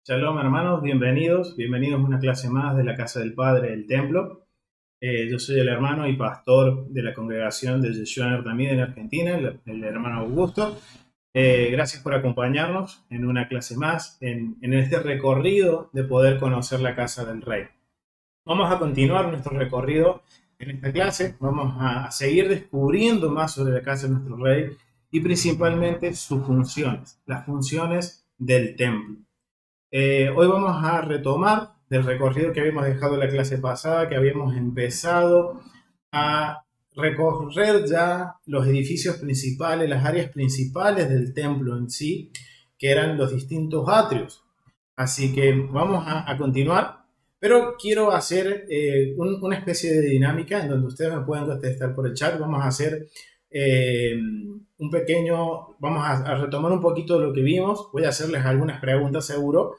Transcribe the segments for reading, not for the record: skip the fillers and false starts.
Shalom hermanos, bienvenidos a una clase más de la Casa del Padre del Templo. Yo soy el hermano y pastor de la congregación de Yeshua también en Argentina, el hermano Augusto. Gracias por acompañarnos en una clase más, en este recorrido de poder conocer la Casa del Rey. Vamos a continuar nuestro recorrido en esta clase, vamos a seguir descubriendo más sobre la Casa de nuestro Rey y principalmente sus funciones, las funciones del templo. Hoy vamos a retomar del recorrido que habíamos dejado en la clase pasada, que habíamos empezado a recorrer ya los edificios principales, las áreas principales del templo en sí, que eran los distintos atrios. Así que vamos a continuar, pero quiero hacer una especie de dinámica en donde ustedes me pueden contestar por el chat. Vamos a hacer vamos a retomar un poquito lo que vimos. Voy a hacerles algunas preguntas seguro,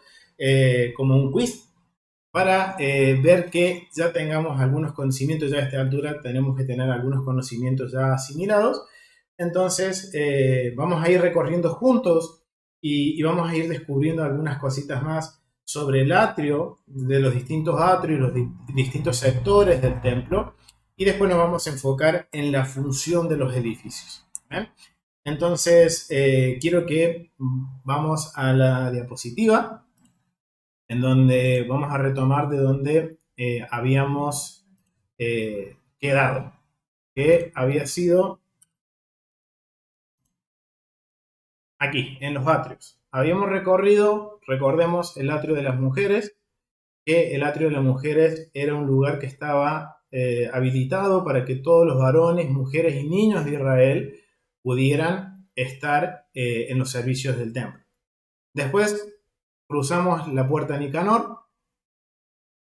como un quiz, para ver que ya tengamos algunos conocimientos. Ya a esta altura tenemos que tener algunos conocimientos ya asimilados. Entonces vamos a ir recorriendo juntos y vamos a ir descubriendo algunas cositas más sobre el atrio, de los distintos atrios, los distintos sectores del templo, y después nos vamos a enfocar en la función de los edificios. Entonces quiero que vamos a la diapositiva, en donde vamos a retomar de donde habíamos quedado, que había sido aquí, en los atrios. Habíamos recorrido, recordemos, el atrio de las mujeres, que el atrio de las mujeres era un lugar que estaba habilitado para que todos los varones, mujeres y niños de Israel pudieran estar en los servicios del templo. Después cruzamos la puerta de Nicanor,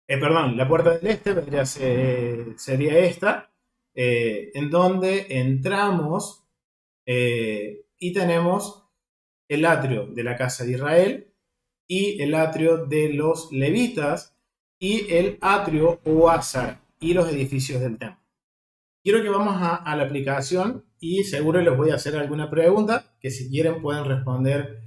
la puerta del este sería esta, en donde entramos y tenemos el atrio de la casa de Israel y el atrio de los levitas y el atrio o azar y los edificios del templo. Quiero que vamos a la aplicación y seguro les voy a hacer alguna pregunta que si quieren pueden responder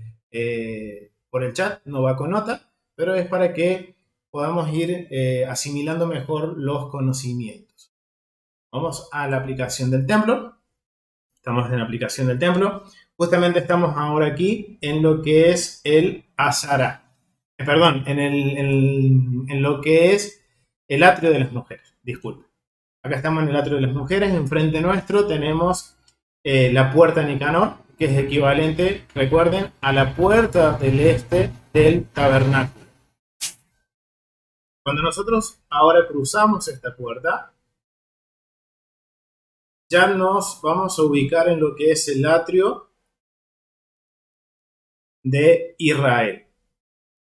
por el chat, no va con nota, pero es para que podamos ir asimilando mejor los conocimientos. Vamos a la aplicación del templo. Estamos en la aplicación del templo. Justamente estamos ahora aquí en lo que es el Azara. En lo que es el atrio de las mujeres. Disculpen. Acá estamos en el atrio de las mujeres. Enfrente nuestro tenemos la puerta de Nicanor, que es equivalente, recuerden, a la puerta del este del tabernáculo. Cuando nosotros ahora cruzamos esta puerta, ya nos vamos a ubicar en lo que es el atrio de Israel.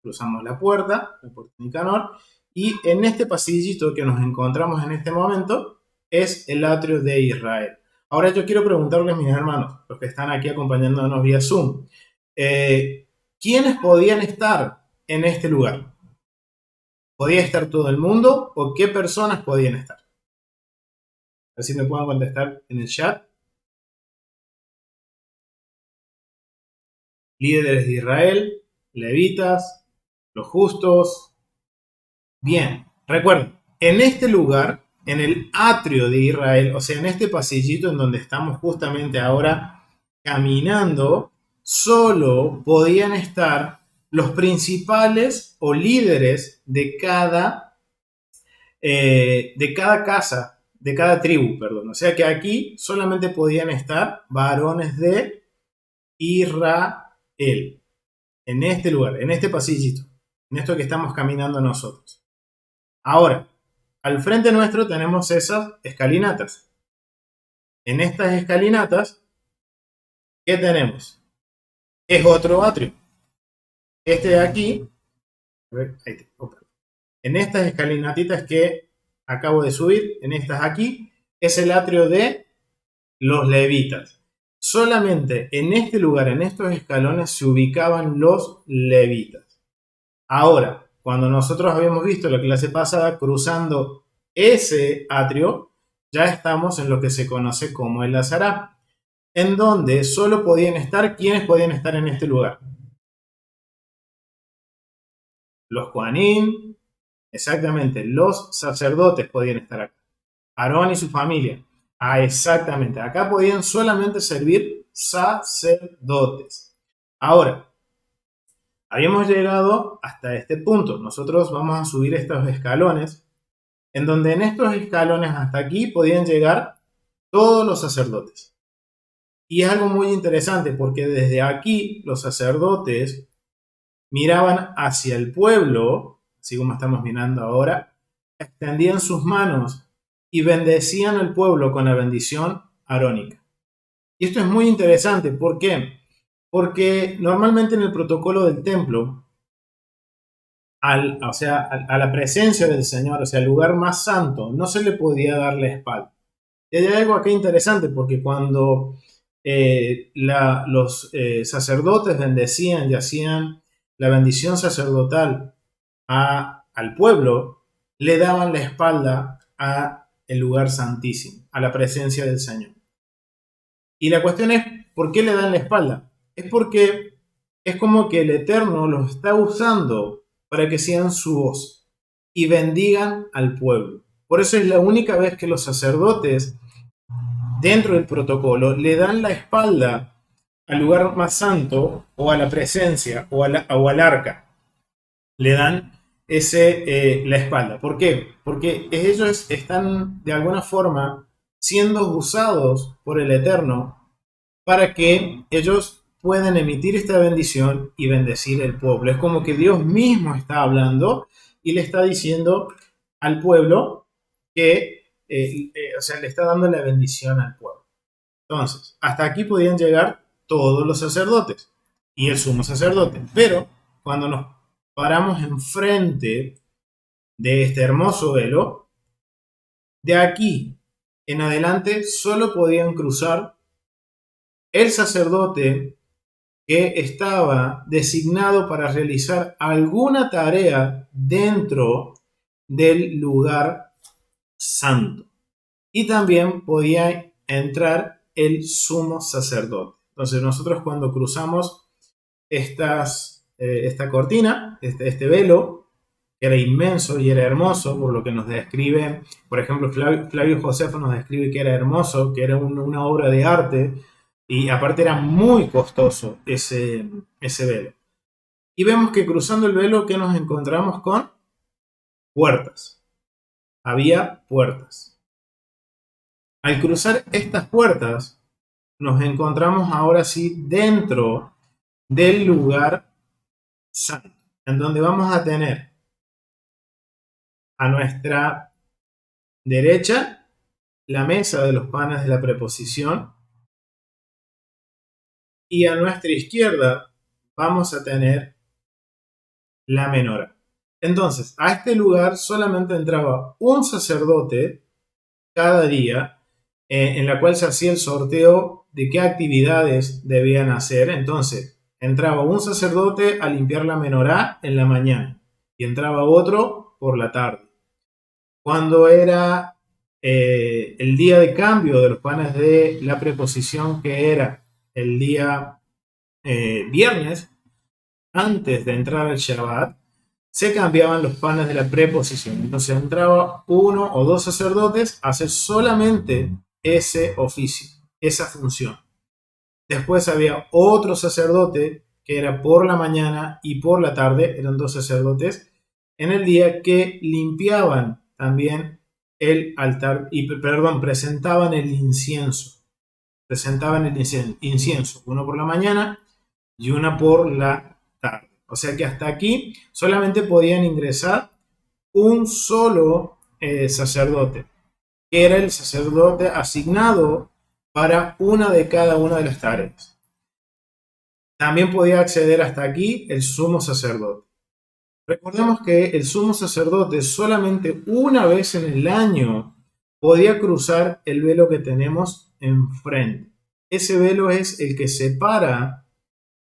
Cruzamos la puerta de Nicanor, y en este pasillito que nos encontramos en este momento es el atrio de Israel. Ahora yo quiero preguntarles, mis hermanos, los que están aquí acompañándonos vía Zoom, ¿quiénes podían estar en este lugar? ¿Podía estar todo el mundo o qué personas podían estar? Así me pueden contestar en el chat. Líderes de Israel, levitas, los justos. Bien, recuerden, en este lugar, en el atrio de Israel, o sea, en este pasillito en donde estamos justamente ahora caminando, solo podían estar los principales o líderes de cada casa, de cada tribu, perdón. O sea que aquí solamente podían estar varones de Israel, en este lugar, en este pasillito, en esto que estamos caminando nosotros. Ahora, al frente nuestro tenemos esas escalinatas. En estas escalinatas, ¿qué tenemos? Es otro atrio. Este de aquí, en estas escalinatitas que acabo de subir, en estas aquí, es el atrio de los levitas. Solamente en este lugar, en estos escalones, se ubicaban los levitas. Ahora, cuando nosotros habíamos visto la clase pasada, cruzando ese atrio, ya estamos en lo que se conoce como el Azará, en donde solo podían estar, ¿quiénes podían estar en este lugar? Los Kohanim, exactamente, los sacerdotes podían estar acá. Aarón y su familia. Ah, exactamente. Acá podían solamente servir sacerdotes. Ahora, habíamos llegado hasta este punto. Nosotros vamos a subir estos escalones, en donde en estos escalones hasta aquí podían llegar todos los sacerdotes. Y es algo muy interesante porque desde aquí los sacerdotes miraban hacia el pueblo, así como estamos mirando ahora, extendían sus manos y bendecían al pueblo con la bendición arónica. Y esto es muy interesante, ¿por qué? Porque normalmente en el protocolo del templo, a la presencia del Señor, o sea, al lugar más santo, no se le podía dar la espalda. Y hay algo aquí interesante, porque cuando los sacerdotes bendecían y hacían la bendición sacerdotal al pueblo, le daban la espalda al lugar santísimo, a la presencia del Señor. Y la cuestión es, ¿por qué le dan la espalda? Es porque es como que el Eterno los está usando para que sean su voz y bendigan al pueblo. Por eso es la única vez que los sacerdotes, dentro del protocolo, le dan la espalda al lugar más santo o a la presencia o al arca. Le dan la espalda. ¿Por qué? Porque ellos están de alguna forma siendo usados por el Eterno para que ellos puedan emitir esta bendición y bendecir el pueblo. Es como que Dios mismo está hablando y le está diciendo al pueblo que, o sea, le está dando la bendición al pueblo. Entonces, hasta aquí podían llegar todos los sacerdotes y el sumo sacerdote. Pero cuando nos paramos enfrente de este hermoso velo, de aquí en adelante solo podían cruzar el sacerdote que estaba designado para realizar alguna tarea dentro del lugar santo. Y también podía entrar el sumo sacerdote. Entonces nosotros cuando cruzamos esta cortina, este velo, que era inmenso y era hermoso, por lo que nos describe, por ejemplo, Flavio Josefo nos describe que era hermoso, que era una obra de arte, y aparte era muy costoso ese velo. Y vemos que cruzando el velo, ¿qué nos encontramos con? Puertas. Había puertas. Al cruzar estas puertas, nos encontramos ahora sí dentro del lugar santo, en donde vamos a tener a nuestra derecha la mesa de los panes de la preposición y a nuestra izquierda vamos a tener la menorá. Entonces, a este lugar solamente entraba un sacerdote cada día, en la cual se hacía el sorteo de qué actividades debían hacer. Entonces, entraba un sacerdote a limpiar la menorá en la mañana y entraba otro por la tarde. Cuando era el día de cambio de los panes de la preposición, que era el día viernes, antes de entrar el Shabbat, se cambiaban los panes de la preposición. Entonces entraba uno o dos sacerdotes a hacer solamente ese oficio, esa función. Después había otro sacerdote que era por la mañana y por la tarde, eran dos sacerdotes en el día que limpiaban también el altar y, perdón, presentaban el incienso. Presentaban el incienso, uno por la mañana y una por la tarde. O sea que hasta aquí solamente podían ingresar un solo sacerdote, que era el sacerdote asignado para una de cada una de las tareas. También podía acceder hasta aquí el sumo sacerdote. Recordemos que el sumo sacerdote solamente una vez en el año podía cruzar el velo que tenemos enfrente. Ese velo es el que separa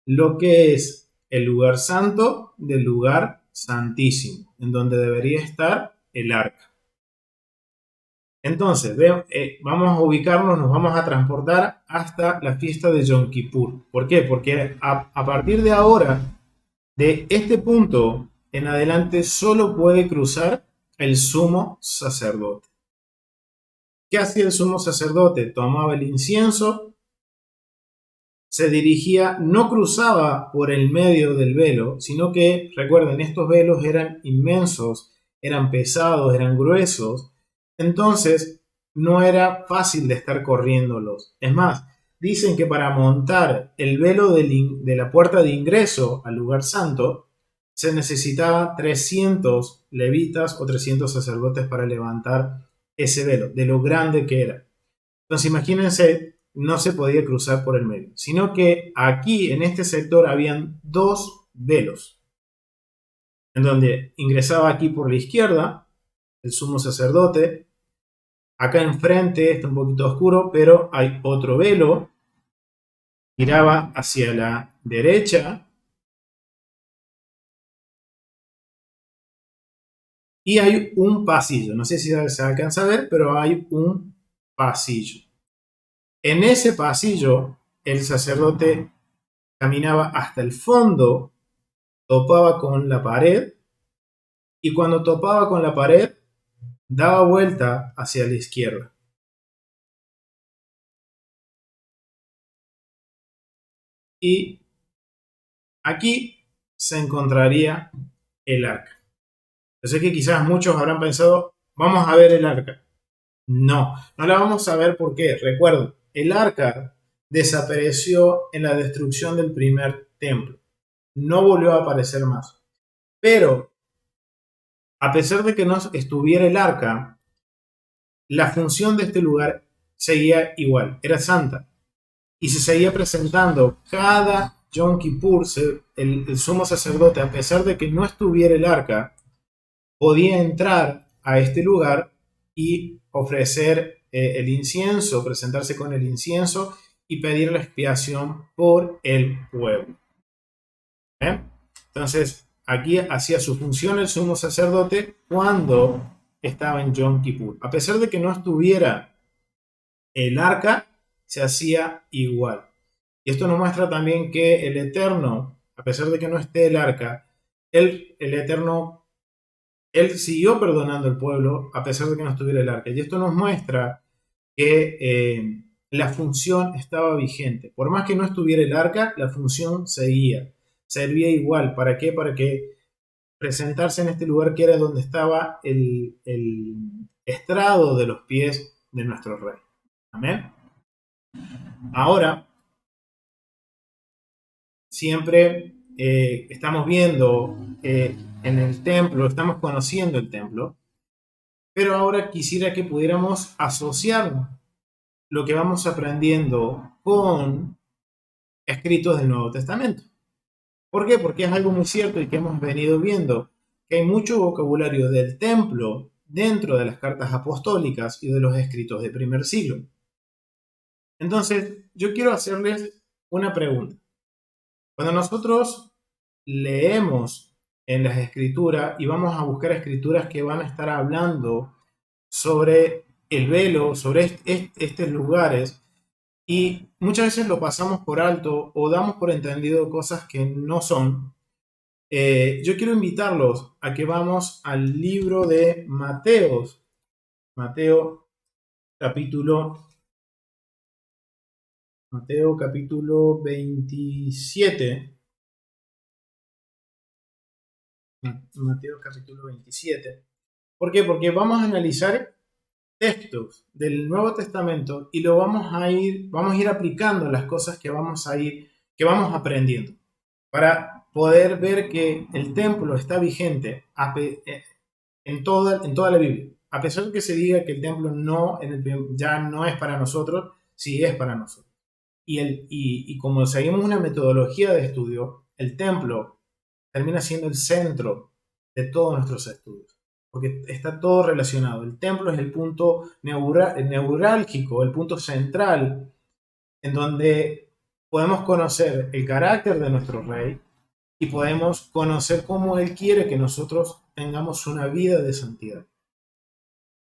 lo que es el lugar santo del lugar santísimo, en donde debería estar el arca. Entonces, vamos a ubicarnos, nos vamos a transportar hasta la fiesta de Yom Kippur. ¿Por qué? Porque a partir de ahora, de este punto, en adelante solo puede cruzar el sumo sacerdote. ¿Qué hacía el sumo sacerdote? Tomaba el incienso, se dirigía, no cruzaba por el medio del velo, sino que, recuerden, estos velos eran inmensos, eran pesados, eran gruesos, entonces no era fácil de estar corriéndolos. Es más, dicen que para montar el velo de la puerta de ingreso al lugar santo, se necesitaba 300 levitas o 300 sacerdotes para levantar ese velo, de lo grande que era. Entonces imagínense, no se podía cruzar por el medio, sino que aquí en este sector habían dos velos, en donde ingresaba aquí por la izquierda el sumo sacerdote, acá enfrente está un poquito oscuro, pero hay otro velo, giraba hacia la derecha y hay un pasillo, no sé si se alcanza a ver, pero hay un pasillo. En ese pasillo el sacerdote caminaba hasta el fondo, topaba con la pared y cuando topaba con la pared daba vuelta hacia la izquierda. Y aquí se encontraría el arca. Yo sé que quizás muchos habrán pensado, vamos a ver el arca. No, no la vamos a ver porque, recuerden, el arca desapareció en la destrucción del primer templo. No volvió a aparecer más. Pero, a pesar de que no estuviera el arca, la función de este lugar seguía igual, era santa. Y se seguía presentando cada Yom Kippur, el sumo sacerdote, a pesar de que no estuviera el arca, podía entrar a este lugar y ofrecer el incienso, presentarse con el incienso y pedir la expiación por el pueblo. ¿Eh? Entonces, aquí hacía su función el sumo sacerdote cuando estaba en Yom Kippur. A pesar de que no estuviera el arca, se hacía igual. Y esto nos muestra también que el Eterno, a pesar de que no esté el arca, el Eterno, él siguió perdonando al pueblo a pesar de que no estuviera el arca. Y esto nos muestra que la función estaba vigente. Por más que no estuviera el arca, la función seguía. Servía igual. ¿Para qué? Para que presentarse en este lugar que era donde estaba el estrado de los pies de nuestro rey. Amén. Ahora, siempre estamos viendo en el templo, estamos conociendo el templo, pero ahora quisiera que pudiéramos asociar lo que vamos aprendiendo con escritos del Nuevo Testamento. ¿Por qué? Porque es algo muy cierto y que hemos venido viendo, que hay mucho vocabulario del templo dentro de las cartas apostólicas y de los escritos de primer siglo. Entonces, yo quiero hacerles una pregunta. Cuando nosotros leemos en las escrituras y vamos a buscar escrituras que van a estar hablando sobre el velo, sobre estos lugares, y muchas veces lo pasamos por alto o damos por entendido cosas que no son. Yo quiero invitarlos a que vamos al libro de Mateo capítulo, Mateo capítulo 27. Mateo capítulo 27. ¿Por qué? Porque vamos a analizar textos del Nuevo Testamento y vamos a ir aplicando las cosas que vamos aprendiendo para poder ver que el templo está vigente en toda la Biblia. A pesar de que se diga que el templo ya no es para nosotros, sí es para nosotros. Y como seguimos una metodología de estudio, el templo termina siendo el centro de todos nuestros estudios, porque está todo relacionado. El templo es el punto neurálgico, el punto central, en donde podemos conocer el carácter de nuestro rey y podemos conocer cómo él quiere que nosotros tengamos una vida de santidad.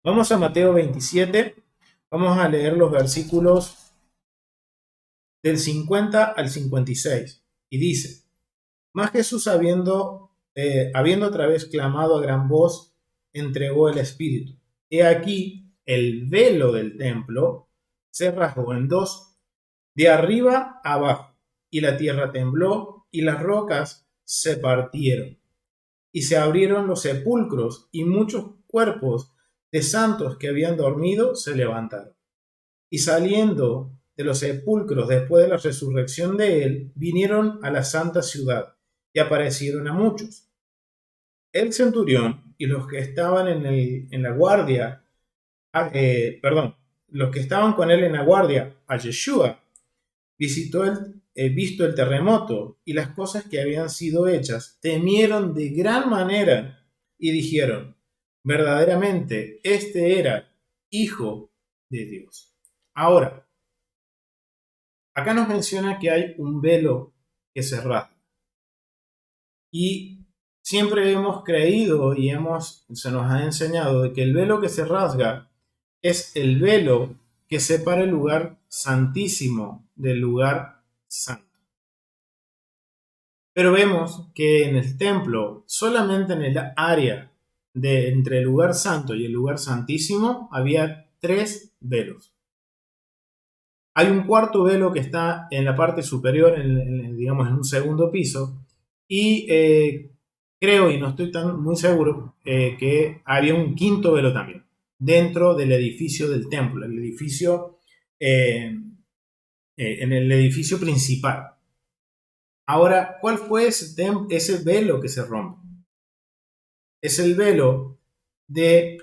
Vamos a Mateo 27, vamos a leer los versículos del 50 al 56, y dice: Mas Jesús, habiendo habiendo otra vez clamado a gran voz, entregó el Espíritu. He aquí, el velo del templo se rasgó en dos, de arriba a abajo, y la tierra tembló, y las rocas se partieron, y se abrieron los sepulcros, y muchos cuerpos de santos que habían dormido se levantaron. Y saliendo de los sepulcros después de la resurrección de él, vinieron a la santa ciudad, y aparecieron a muchos. El centurión y los que estaban en la guardia, perdón, los que estaban con él en la guardia, a Yeshua, visto el terremoto y las cosas que habían sido hechas, temieron de gran manera y dijeron, verdaderamente, este era Hijo de Dios. Ahora, acá nos menciona que hay un velo que se rasga. Y siempre hemos creído y se nos ha enseñado de que el velo que se rasga es el velo que separa el lugar santísimo del lugar santo. Pero vemos que en el templo, solamente en el área de entre el lugar santo y el lugar santísimo, había 3 velos. Hay un cuarto velo que está en la parte superior, digamos en un segundo piso, y creo, y no estoy muy seguro, que había un quinto velo también, dentro del edificio del templo, el edificio, en el edificio principal. Ahora, ¿cuál fue ese velo que se rompe? Es el velo de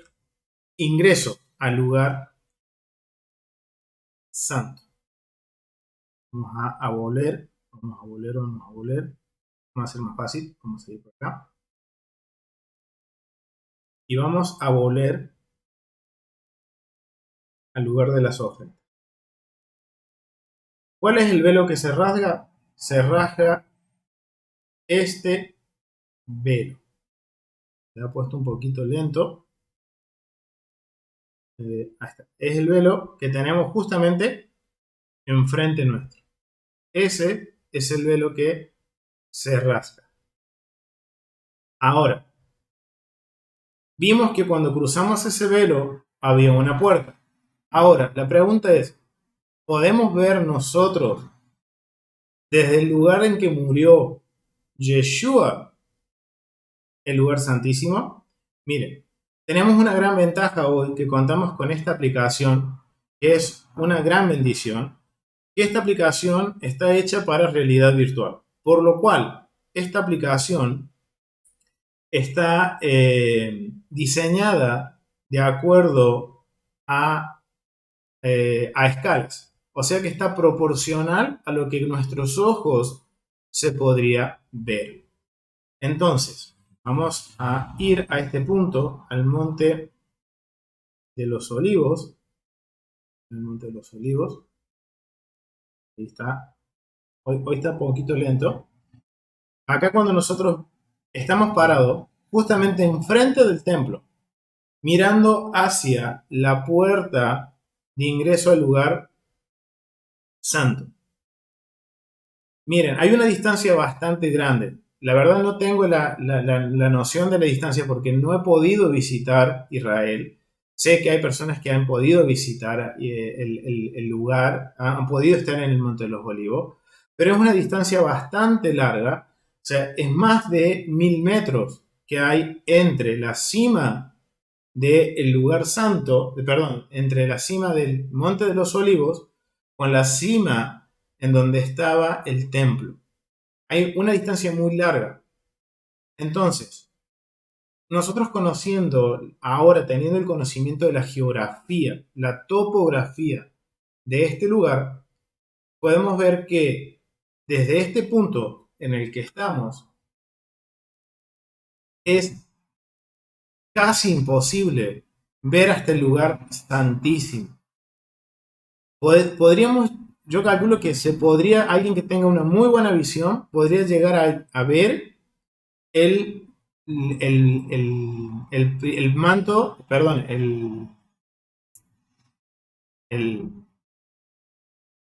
ingreso al lugar santo. Vamos a aboler, vamos a aboler, va a ser más fácil, vamos a ir por acá. Y vamos a aboler al lugar de las ofrendas. ¿Cuál es el velo que se rasga? Se rasga este velo. Se ha puesto un poquito lento. Ahí está. Es el velo que tenemos justamente enfrente nuestro. Ese es el velo que se rasga. Ahora, vimos que cuando cruzamos ese velo había una puerta. Ahora, la pregunta es, ¿podemos ver nosotros desde el lugar en que murió Yeshua, el lugar santísimo? Miren, tenemos una gran ventaja hoy que contamos con esta aplicación, que es una gran bendición, y esta aplicación está hecha para realidad virtual, por lo cual esta aplicación está diseñada de acuerdo a escalas. O sea que está proporcional a lo que nuestros ojos se podría ver. Entonces, vamos a ir a este punto, al Monte de los Olivos. El Monte de los Olivos. Ahí está. Hoy está un poquito lento. Acá cuando nosotros estamos parados, justamente enfrente del templo, mirando hacia la puerta de ingreso al lugar santo. Miren, hay una distancia bastante grande. La verdad no tengo la noción de la distancia porque no he podido visitar Israel. Sé que hay personas que han podido visitar el lugar, han podido estar en el Monte de los Olivos, pero es una distancia bastante larga. O sea, es más de 1000 metros que hay entre la cima del lugar santo, perdón, entre la cima del Monte de los Olivos con la cima en donde estaba el templo. Hay una distancia muy larga. Entonces, nosotros conociendo, ahora teniendo el conocimiento de la geografía, la topografía de este lugar, podemos ver que desde este punto en el que estamos, es casi imposible ver hasta el lugar santísimo. Podríamos, yo calculo que alguien que tenga una muy buena visión, podría llegar a ver el, el manto, perdón, el,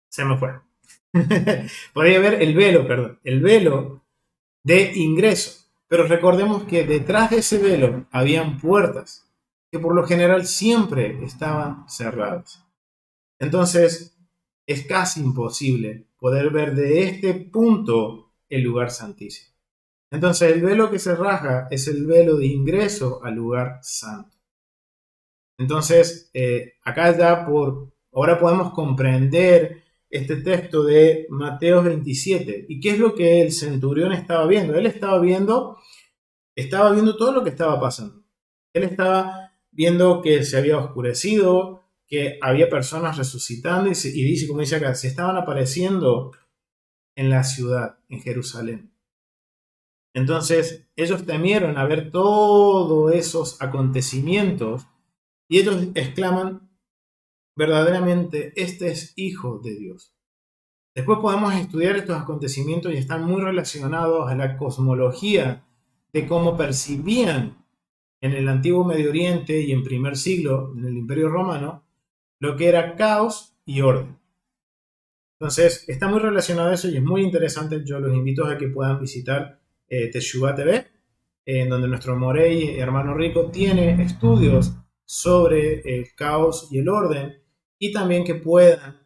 se me fue. Podría ver el velo, perdón, el velo de ingreso. Pero recordemos que detrás de ese velo habían puertas que por lo general siempre estaban cerradas. Entonces, es casi imposible poder ver de este punto el lugar santísimo. Entonces, el velo que se rasga es el velo de ingreso al lugar santo. Entonces, acá ya ahora podemos comprender este texto de Mateo 27. ¿Y qué es lo que el centurión estaba viendo? Él estaba viendo todo lo que estaba pasando. Él estaba viendo que se había oscurecido, que había personas resucitando y dice, como dice acá, se estaban apareciendo en la ciudad, en Jerusalén. Entonces ellos temieron a ver todos esos acontecimientos y ellos exclaman, verdaderamente, este es Hijo de Dios. Después podemos estudiar estos acontecimientos y están muy relacionados a la cosmología de cómo percibían en el antiguo Medio Oriente y en primer siglo, en el Imperio Romano, lo que era caos y orden. Entonces, está muy relacionado a eso y es muy interesante. Yo los invito a que puedan visitar Teshuvah TV, en donde nuestro Morey, hermano rico, tiene estudios sobre el caos y el orden, y también que puedan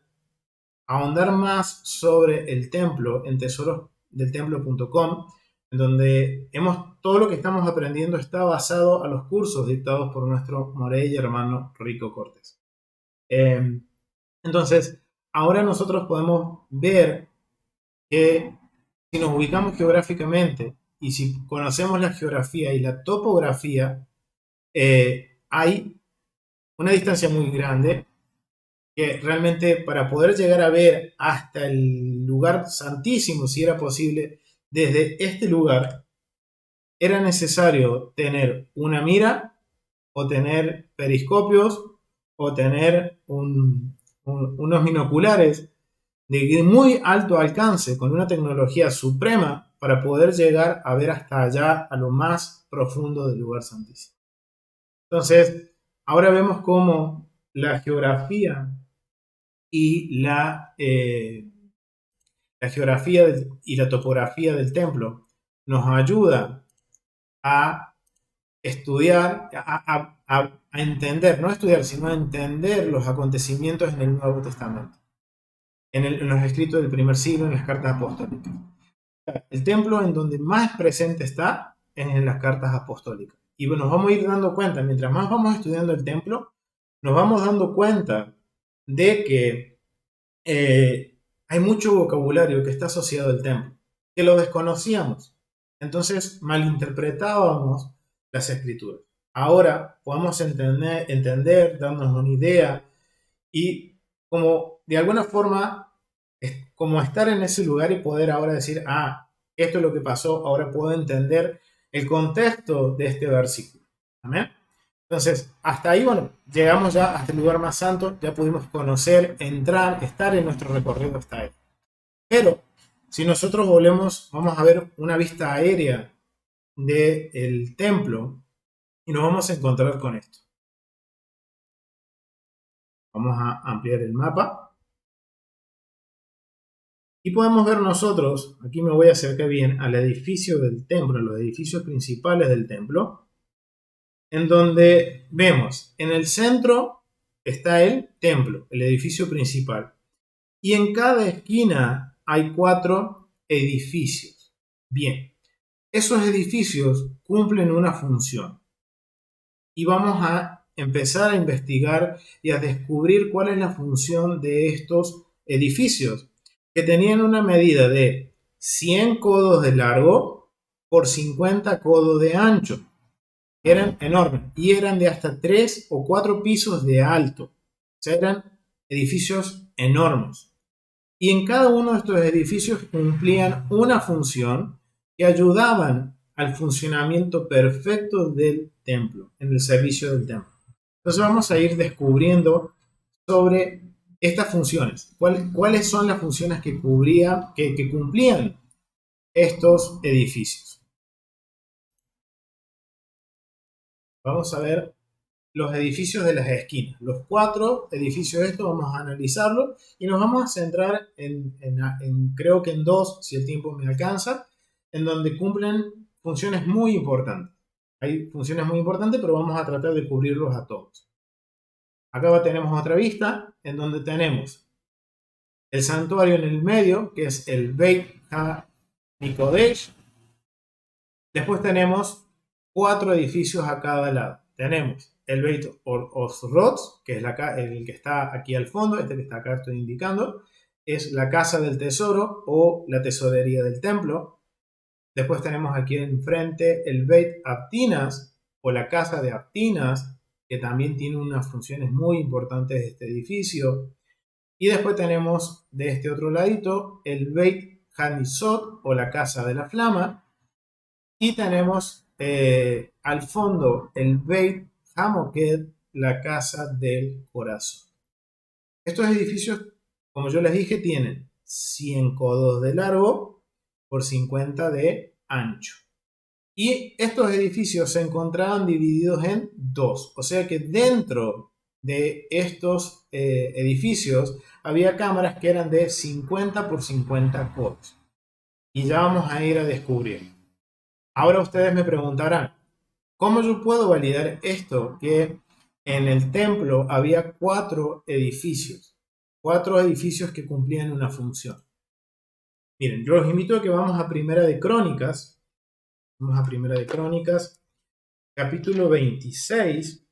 ahondar más sobre el templo en tesorosdeltemplo.com, en donde todo lo que estamos aprendiendo está basado a los cursos dictados por nuestro Morey, hermano Rico Cortés. Entonces, ahora nosotros podemos ver que si nos ubicamos geográficamente y si conocemos la geografía y la topografía, hay una distancia muy grande que realmente para poder llegar a ver hasta el lugar santísimo, si era posible, desde este lugar, era necesario tener una mira o tener periscopios o tener unos binoculares de muy alto alcance con una tecnología suprema para poder llegar a ver hasta allá, a lo más profundo del lugar santísimo. Entonces, ahora vemos cómo la geografía y la geografía y la topografía del templo nos ayuda a estudiar, a entender, no estudiar, sino a entender los acontecimientos en el Nuevo Testamento, en los escritos del primer siglo, en las cartas apostólicas. El templo en donde más presente está es en las cartas apostólicas. Y nos vamos a ir dando cuenta, mientras más vamos estudiando el templo, nos vamos dando cuenta de que hay mucho vocabulario que está asociado al templo, que lo desconocíamos. Entonces malinterpretábamos las escrituras. Ahora podemos entender, darnos una idea y como de alguna forma es como estar en ese lugar y poder ahora decir, esto es lo que pasó, ahora puedo entender el contexto de este versículo. Amén. Entonces, hasta ahí, bueno, llegamos ya hasta el lugar más santo, ya pudimos conocer, entrar, estar en nuestro recorrido hasta ahí. Pero, si nosotros volvemos, vamos a ver una vista aérea del templo y nos vamos a encontrar con esto. Vamos a ampliar el mapa. Y podemos ver nosotros, aquí me voy a acercar bien al edificio del templo, los edificios principales del templo, en donde vemos en el centro está el templo, el edificio principal. Y en cada esquina hay 4 edificios. Bien, esos edificios cumplen una función. Y vamos a empezar a investigar y a descubrir cuál es la función de estos edificios, que tenían una medida de 100 codos de largo por 50 codos de ancho. Eran enormes y eran de hasta 3 o 4 pisos de alto. O sea, eran edificios enormes. Y en cada uno de estos edificios cumplían una función que ayudaban al funcionamiento perfecto del templo, en el servicio del templo. Entonces vamos a ir descubriendo sobre estas funciones. ¿Cuáles son las funciones que cumplían estos edificios? Vamos a ver los edificios de las esquinas. Los 4 edificios de estos vamos a analizarlos y nos vamos a centrar creo que en 2, si el tiempo me alcanza, en donde cumplen funciones muy importantes. Hay funciones muy importantes, pero vamos a tratar de cubrirlos a todos. Acá tenemos otra vista en donde tenemos el santuario en el medio, que es el Beit HaMikodesh. Después tenemos 4 edificios a cada lado. Tenemos el Beit Osrotz, que es el que está aquí al fondo, este que está acá estoy indicando, es la casa del tesoro o la tesorería del templo. Después tenemos aquí enfrente el Beit Abtinas o la casa de Abtinas, que también tiene unas funciones muy importantes de este edificio. Y después tenemos de este otro ladito el Beit Hanisot o la casa de la flama. Y tenemos al fondo el Beit Hamoked, la casa del corazón. Estos edificios, como yo les dije, tienen 100 codos de largo por 50 de ancho. Y estos edificios se encontraban divididos en 2. O sea que dentro de estos edificios había cámaras que eran de 50 por 50 codos. Y ya vamos a ir a descubrir. Ahora ustedes me preguntarán, ¿cómo yo puedo validar esto? Que en el templo había 4 edificios. 4 edificios que cumplían una función. Miren, yo los invito a que vamos a Primera de Crónicas. Vamos a Primera de Crónicas, capítulo 26.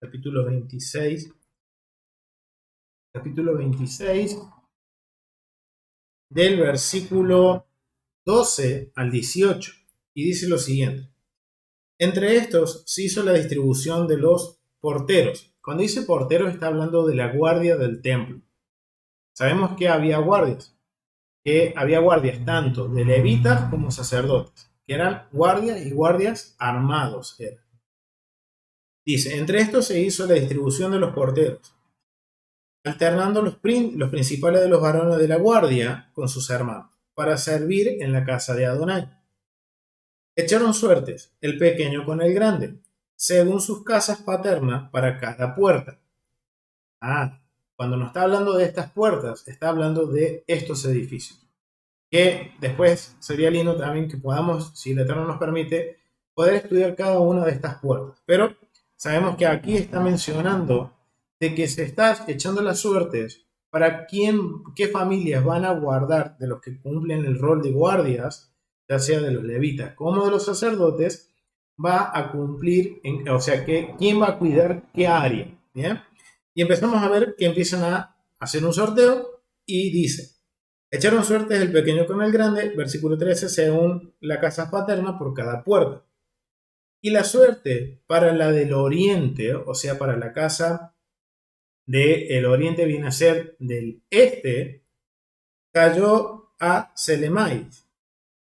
Capítulo 26. Capítulo 26. Del versículo 12 al 18. Y dice lo siguiente. Entre estos se hizo la distribución de los porteros. Cuando dice porteros está hablando de la guardia del templo. Sabemos que había guardias. Que había guardias tanto de levitas como sacerdotes. Que eran guardias y guardias armados. Dice, entre estos se hizo la distribución de los porteros. Alternando los principales de los varones de la guardia con sus hermanos. Para servir en la casa de Adonai. Echaron suertes, el pequeño con el grande, según sus casas paternas para cada puerta. Cuando nos está hablando de estas puertas, está hablando de estos edificios. Que después sería lindo también que podamos, si el Eterno nos permite, poder estudiar cada una de estas puertas. Pero sabemos que aquí está mencionando de que se está echando las suertes para qué familias van a guardar de los que cumplen el rol de guardias, ya sea de los levitas como de los sacerdotes, va a cumplir, o sea, quién va a cuidar qué área. ¿Bien? Y empezamos a ver que empiezan a hacer un sorteo y dice, echaron suertes el pequeño con el grande, versículo 13, según la casa paterna por cada puerta. Y la suerte para la del oriente, o sea, para la casa del oriente viene a ser del este, cayó a Selemai.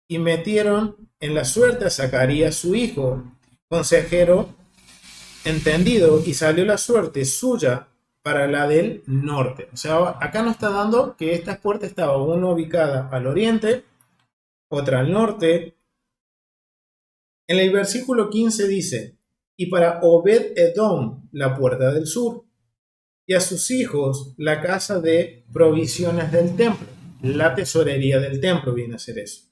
Y metieron en la suerte a Zacarías su hijo, consejero entendido, y salió la suerte suya para la del norte. O sea, acá nos está dando que estas puertas estaban una ubicada al oriente, otra al norte. En el versículo 15 dice, y para Obed Edom la puerta del sur, y a sus hijos la casa de provisiones del templo, la tesorería del templo viene a ser eso.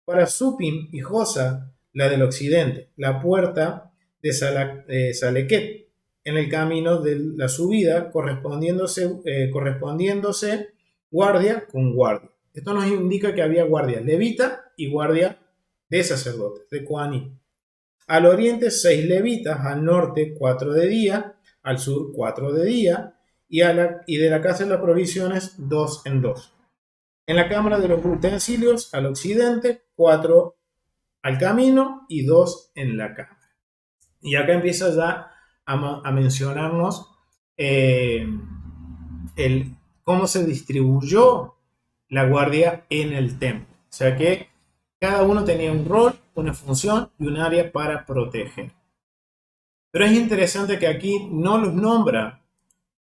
Para Supim y Josa, la del occidente, la puerta de Salequet, en el camino de la subida, correspondiéndose guardia con guardia. Esto nos indica que había guardia levita y guardia de sacerdotes, de Coaní. Al oriente 6 levitas, al norte 4 de día, al sur 4 de día, y de la casa de las provisiones 2 en 2. En la cámara de los utensilios, al occidente, 4 al camino y 2 en la cámara. Y acá empieza ya a mencionarnos cómo se distribuyó la guardia en el templo. O sea que cada uno tenía un rol, una función y un área para proteger. Pero es interesante que aquí no los nombra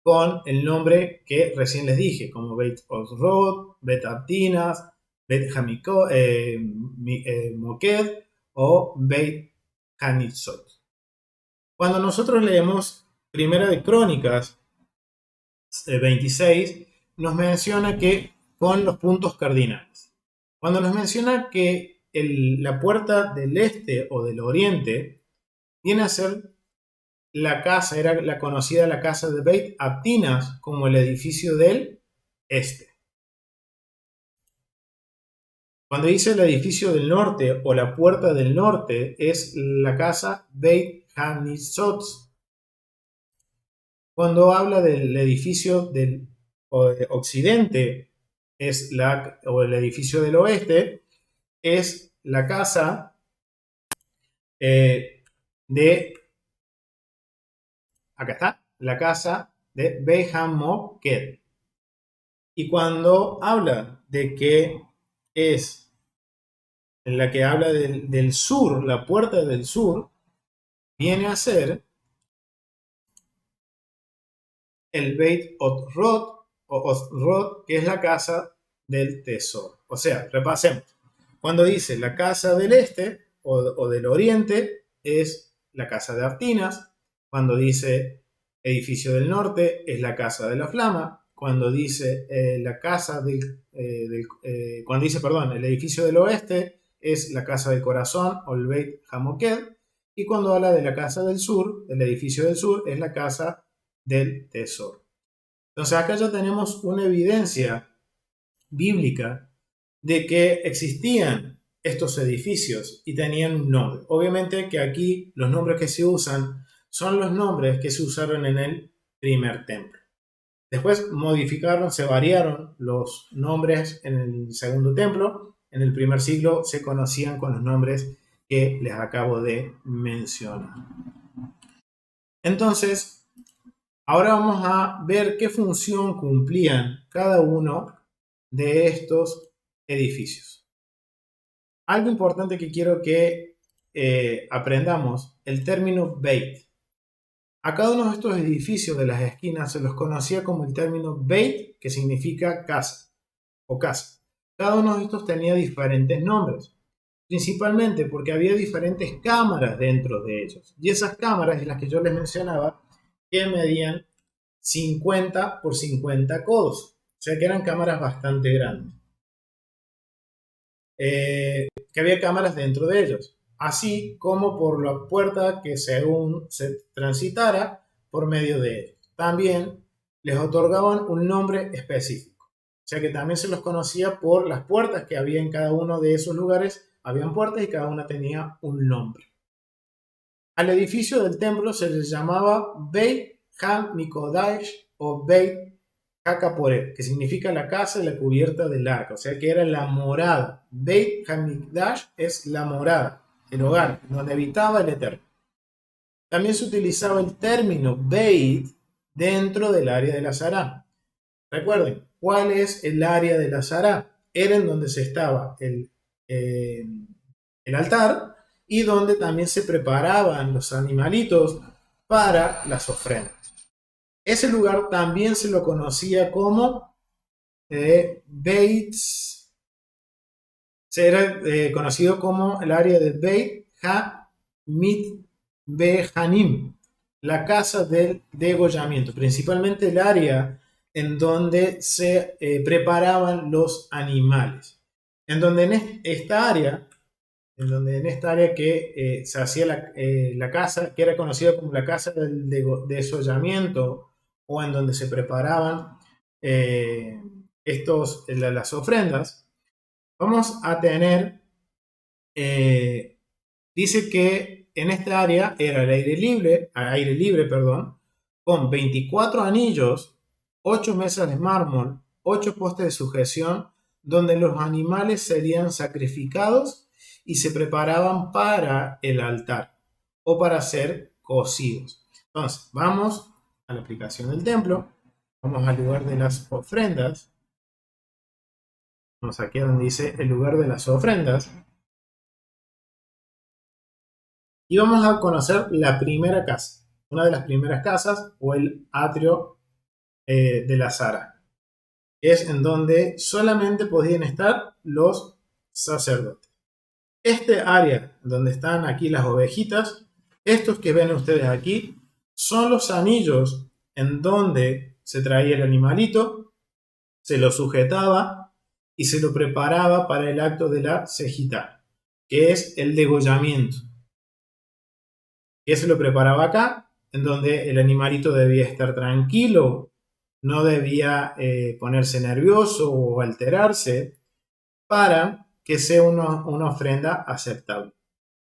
con el nombre que recién les dije, como Beit Osrod, Beit Abtinas, Beit Moked o Beit Hanitzot. Cuando nosotros leemos Primera de Crónicas 26, nos menciona que con los puntos cardinales. Cuando nos menciona que la puerta del este o del oriente viene a ser la casa, era la conocida la casa de Beit Aptinas como el edificio del este. Cuando dice el edificio del norte o la puerta del norte es la casa Beit Hanizot. Cuando habla del edificio del occidente o el edificio del oeste es la casa de, acá está, la casa de Beit HaMoked. Y cuando habla de que es en la que habla del sur, la puerta del sur, viene a ser el Beit Otrot o Otrot, que es la casa del tesoro. O sea, repasemos. Cuando dice la casa del este o del oriente, es la casa de Aptinas. Cuando dice edificio del norte, es la casa de la flama. Cuando dice cuando dice, perdón, el edificio del oeste, es la casa del corazón o el Beit Hamoked. Y cuando habla de la casa del sur, el edificio del sur, es la casa del tesoro. Entonces acá ya tenemos una evidencia bíblica de que existían estos edificios y tenían un nombre. Obviamente que aquí los nombres que se usan son los nombres que se usaron en el primer templo. Después modificaron, se variaron los nombres en el segundo templo. En el primer siglo se conocían con los nombres que les acabo de mencionar. Entonces, ahora vamos a ver qué función cumplían cada uno de estos edificios. Algo importante que quiero que aprendamos, el término Beit. A cada uno de estos edificios de las esquinas se los conocía como el término Beit, que significa casa o casa. Cada uno de estos tenía diferentes nombres, principalmente porque había diferentes cámaras dentro de ellos. Y esas cámaras, las que yo les mencionaba, que medían 50 por 50 codos. O sea que eran cámaras bastante grandes. Que había cámaras dentro de ellos. Así como por la puerta que según se transitara por medio de ellos. También les otorgaban un nombre específico. O sea que también se los conocía por las puertas que había en cada uno de esos lugares. Habían puertas y cada una tenía un nombre. Al edificio del templo se les llamaba Beit HaMikodash o Beit HaKaporet, que significa la casa y la cubierta del arca, o sea que era la morada. Beit HaMikdash es la morada, el hogar, donde habitaba el Eterno. También se utilizaba el término Beit dentro del área de la Sará. Recuerden, ¿cuál es el área de la Sará? Era en donde se estaba el altar y donde también se preparaban los animalitos para las ofrendas. Ese lugar también se lo conocía como Beit, era conocido como el área de Beit HaMitbehanim, la casa del degollamiento, principalmente el área en donde se preparaban los animales. En donde en esta área que se hacía la casa, que era conocida como la casa del desollamiento, o en donde se preparaban las ofrendas, vamos a tener, dice que en esta área era el aire libre, con 24 anillos, 8 mesas de mármol, 8 postes de sujeción, donde los animales serían sacrificados y se preparaban para el altar o para ser cocidos. Entonces, vamos a la aplicación del templo, vamos al lugar de las ofrendas, vamos aquí donde dice el lugar de las ofrendas, y vamos a conocer la primera casa, una de las primeras casas o el atrio de la Sara, que es en donde solamente podían estar los sacerdotes. Este área donde están aquí las ovejitas, estos que ven ustedes aquí, son los anillos en donde se traía el animalito, se lo sujetaba y se lo preparaba para el acto de la cejita. que es el degollamiento. Que se lo preparaba acá, en donde el animalito debía estar tranquilo, no debía ponerse nervioso o alterarse para que sea una ofrenda aceptable.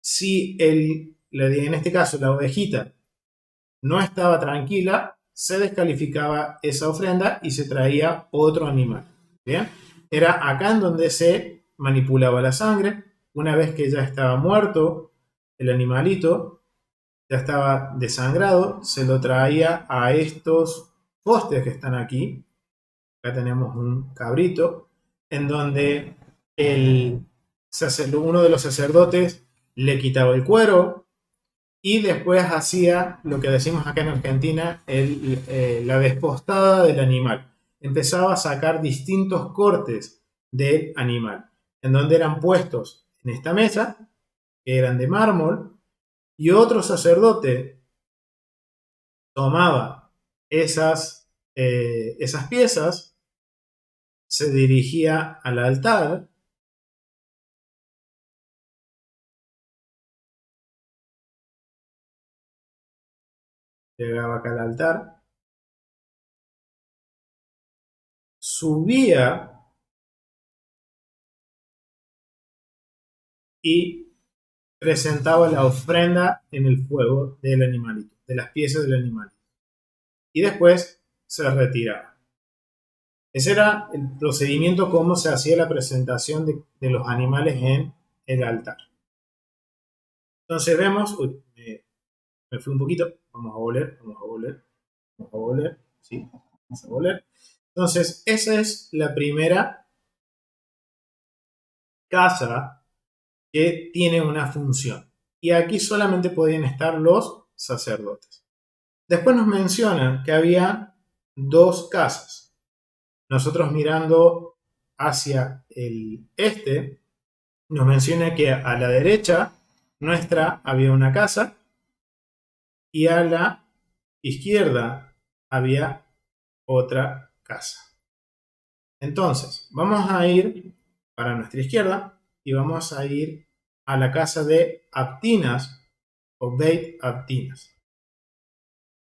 Si en este caso la ovejita no estaba tranquila, se descalificaba esa ofrenda y se traía otro animal. ¿Bien? Era acá en donde se manipulaba la sangre. Una vez que ya estaba muerto el animalito, ya estaba desangrado, se lo traía a estos postes que están aquí. Acá tenemos un cabrito, en donde uno de los sacerdotes le quitaba el cuero y después hacía lo que decimos acá en Argentina, la despostada del animal. Empezaba a sacar distintos cortes del animal, en donde eran puestos en esta mesa, que eran de mármol, y otro sacerdote tomaba esas piezas, se dirigía al altar, llegaba acá al altar, subía y presentaba la ofrenda en el fuego del animalito, de las piezas del animalito. Y después se retiraba. Ese era el procedimiento como se hacía la presentación de los animales en el altar. Entonces vemos, me fui un poquito, vamos a volver, sí, vamos a volver. Entonces, esa es la primera casa que tiene una función. Y aquí solamente podían estar los sacerdotes. Después nos mencionan que había dos casas. Nosotros mirando hacia el este, nos menciona que a la derecha nuestra había una casa y a la izquierda había otra casa. Entonces, vamos a ir para nuestra izquierda y vamos a ir a la casa de Aptinas o Beit Aptinas.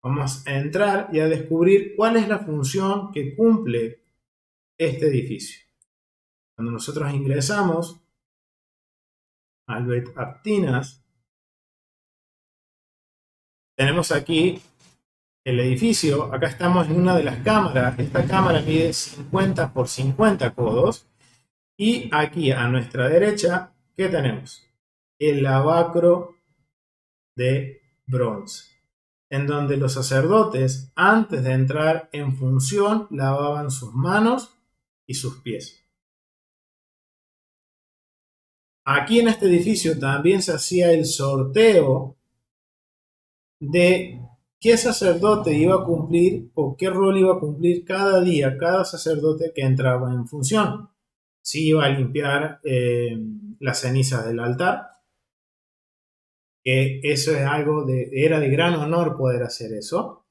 Vamos a entrar y a descubrir cuál es la función que cumple este edificio. Cuando nosotros ingresamos al Beit Aptinas, tenemos aquí el edificio. Acá estamos en una de las cámaras. Esta cámara mide 50 por 50 codos. Y aquí a nuestra derecha, ¿qué tenemos? El lavacro de bronce, en donde los sacerdotes, antes de entrar en función, lavaban sus manos y sus pies. Aquí en este edificio también se hacía el sorteo de qué sacerdote iba a cumplir o qué rol iba a cumplir cada día, cada sacerdote que entraba en función. Si iba a limpiar las cenizas del altar, que eso es algo era de gran honor poder hacer eso.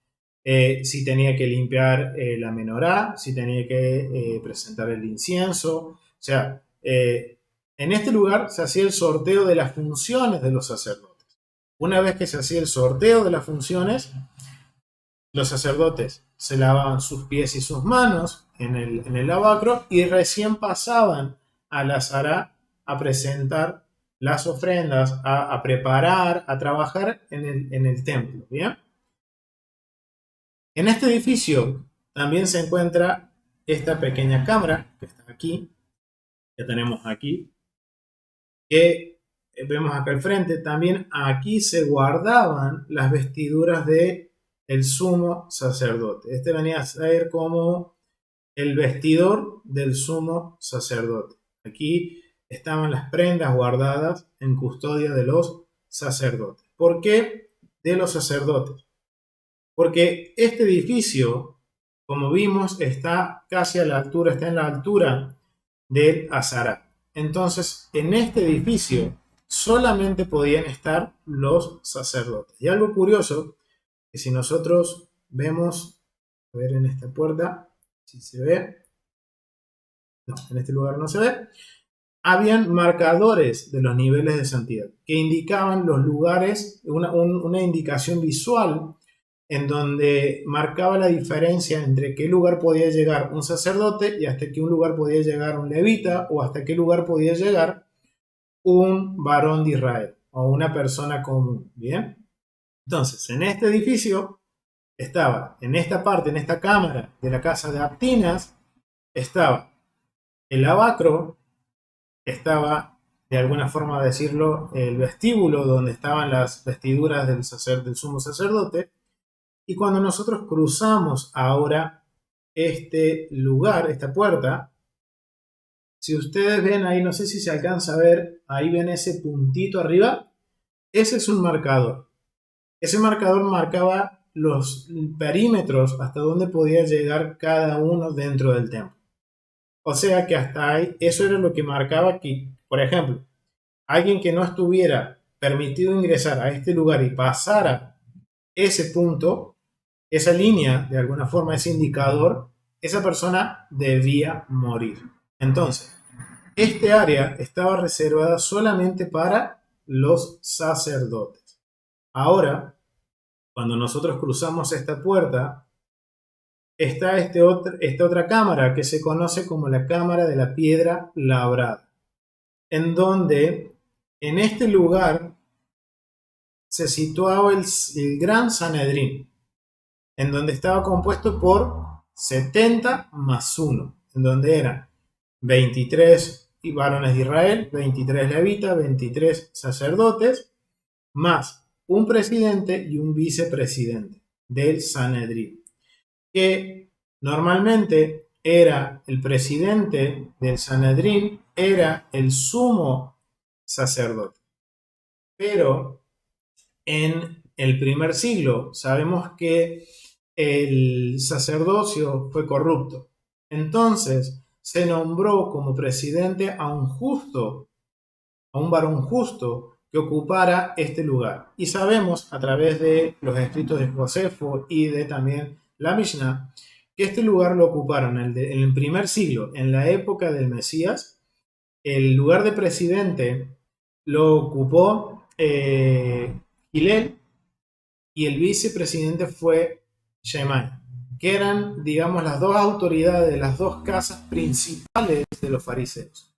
Si tenía que limpiar la menorá, si tenía que presentar el incienso. O sea, en este lugar se hacía el sorteo de las funciones de los sacerdotes. Una vez que se hacía el sorteo de las funciones, los sacerdotes se lavaban sus pies y sus manos en el lavacro y recién pasaban a la Sará a presentar las ofrendas, a preparar, a trabajar en el templo. ¿Bien? En este edificio también se encuentra esta pequeña cámara que está aquí, que tenemos aquí, que vemos acá al frente. También aquí se guardaban las vestiduras de el sumo sacerdote. Este venía a ser como el vestidor del sumo sacerdote. Aquí estaban las prendas guardadas en custodia de los sacerdotes. ¿Por qué de los sacerdotes? Porque este edificio, como vimos, está casi a la altura, está en la altura del Azara. Entonces, en este edificio solamente podían estar los sacerdotes. Y algo curioso, que si nosotros vemos, a ver en esta puerta, si se ve, no, en este lugar no se ve, habían marcadores de los niveles de santidad que indicaban los lugares, una indicación visual en donde marcaba la diferencia entre qué lugar podía llegar un sacerdote y hasta qué un lugar podía llegar un levita o hasta qué lugar podía llegar un varón de Israel o una persona común. Bien, entonces en este edificio estaba, en esta parte, en esta cámara de la casa de Aptinas, estaba el lavacro, estaba, de alguna forma decirlo, el vestíbulo donde estaban las vestiduras del sumo sacerdote. Y cuando nosotros cruzamos ahora este lugar, esta puerta, si ustedes ven ahí, no sé si se alcanza a ver, ahí ven ese puntito arriba, ese es un marcador. Ese marcador marcaba los perímetros hasta donde podía llegar cada uno dentro del templo. O sea que hasta ahí, eso era lo que marcaba que, por ejemplo, alguien que no estuviera permitido ingresar a este lugar y pasara ese punto, esa línea, de alguna forma, ese indicador, esa persona debía morir. Entonces, este área estaba reservada solamente para los sacerdotes. Ahora, cuando nosotros cruzamos esta puerta, está esta otra cámara que se conoce como la cámara de la piedra labrada, en donde en este lugar se situaba el gran Sanedrín, en donde estaba compuesto por 70 más 1, en donde eran 23 varones de Israel, 23 levitas, 23 sacerdotes, más un presidente y un vicepresidente del Sanedrín, que normalmente era el presidente del Sanedrín, era el sumo sacerdote. Pero en el primer siglo sabemos que el sacerdocio fue corrupto. Entonces se nombró como presidente a un justo, a un varón justo que ocupara este lugar. Y sabemos a través de los escritos de Josefo y de también la Mishnah que este lugar lo ocuparon en el primer siglo, en la época del Mesías. El lugar de presidente lo ocupó Hillel y el vicepresidente fue Shemai, que eran, digamos, las dos autoridades de las dos casas principales de los fariseos.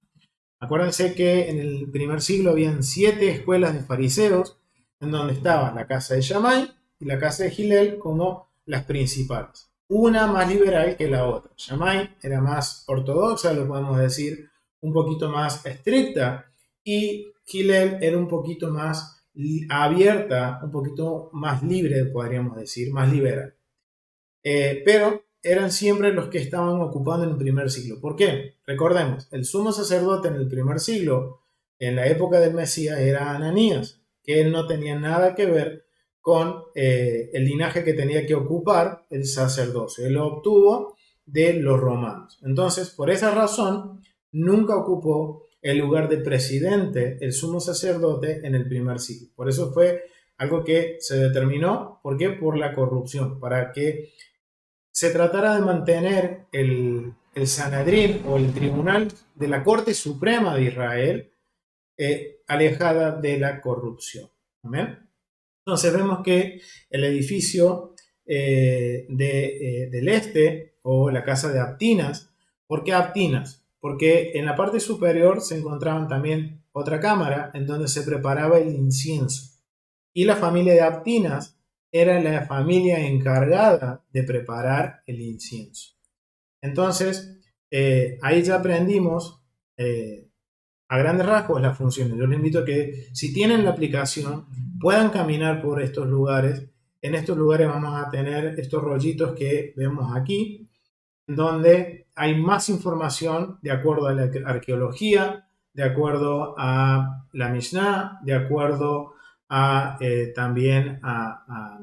Acuérdense que en el primer siglo habían 7 escuelas de fariseos, en donde estaba la casa de Shammai y la casa de Hillel como las principales. Una más liberal que la otra. Shammai era más ortodoxa, lo podemos decir, un poquito más estricta, y Hillel era un poquito más abierta, un poquito más libre, podríamos decir, más liberal. Pero eran siempre los que estaban ocupando en el primer siglo. ¿Por qué? Recordemos, el sumo sacerdote en el primer siglo, en la época del Mesías, era Ananías, que él no tenía nada que ver con el linaje que tenía que ocupar el sacerdocio. Él lo obtuvo de los romanos. Entonces, por esa razón, nunca ocupó el lugar de presidente, el sumo sacerdote, en el primer siglo. Por eso fue algo que se determinó. ¿Por qué? Por la corrupción, para que se tratara de mantener el Sanedrín o el tribunal de la Corte Suprema de Israel alejada de la corrupción. ¿Amén? Entonces vemos que el edificio del este, o la casa de Aptinas, ¿por qué Aptinas? Porque en la parte superior se encontraban también otra cámara en donde se preparaba el incienso. Y la familia de Aptinas era la familia encargada de preparar el incienso. Entonces, ahí ya aprendimos a grandes rasgos las funciones. Yo les invito a que, si tienen la aplicación, puedan caminar por estos lugares. En estos lugares vamos a tener estos rollitos que vemos aquí, donde hay más información de acuerdo a la arqueología, de acuerdo a la Mishnah, de acuerdo a también a